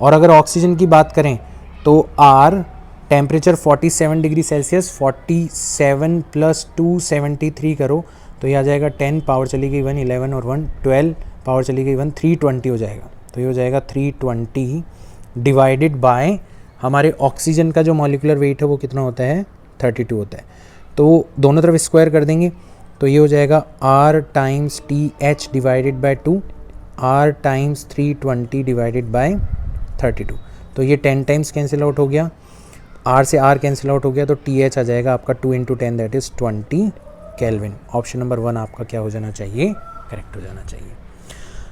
और अगर ऑक्सीजन की बात करें तो R टेम्परेचर 47 डिग्री सेल्सियस, 47 + 2 73 करो तो ये आ जाएगा 10, पावर चली गई 1, 11 और 1 12, पावर चली गई 1, 320 हो जाएगा। तो ये हो जाएगा 320 डिवाइडेड बाय हमारे ऑक्सीजन का जो मॉलिकुलर वेट है वो कितना होता है? 32 होता है। तो दोनों तरफ स्क्वायर कर देंगे तो ये हो जाएगा R times TH divided by 2, R times 320 divided by 32। तो ये 10 टाइम्स कैंसिल आउट हो गया, R से R कैंसिल आउट हो गया, तो TH आ जाएगा आपका 2 × 10 that is 20 kelvin. Option number 1 आपका क्या हो जाना चाहिए? करेक्ट हो जाना चाहिए।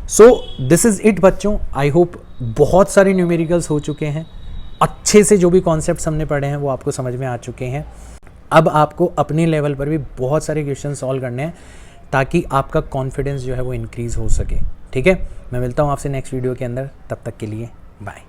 सो दिस इज़ इट बच्चों, आई होप बहुत सारे न्यूमेरिकल्स हो चुके हैं, अच्छे से जो भी कॉन्सेप्ट्स हमने पढ़े हैं वो आपको समझ में आ चुके हैं। अब आपको अपने लेवल पर भी बहुत सारे क्वेश्चन सॉल्व करने हैं ताकि आपका कॉन्फिडेंस जो है वो इंक्रीज़ हो सके। ठीक है, मैं मिलता हूँ आपसे नेक्स्ट वीडियो के अंदर, तब तक के लिए बाय।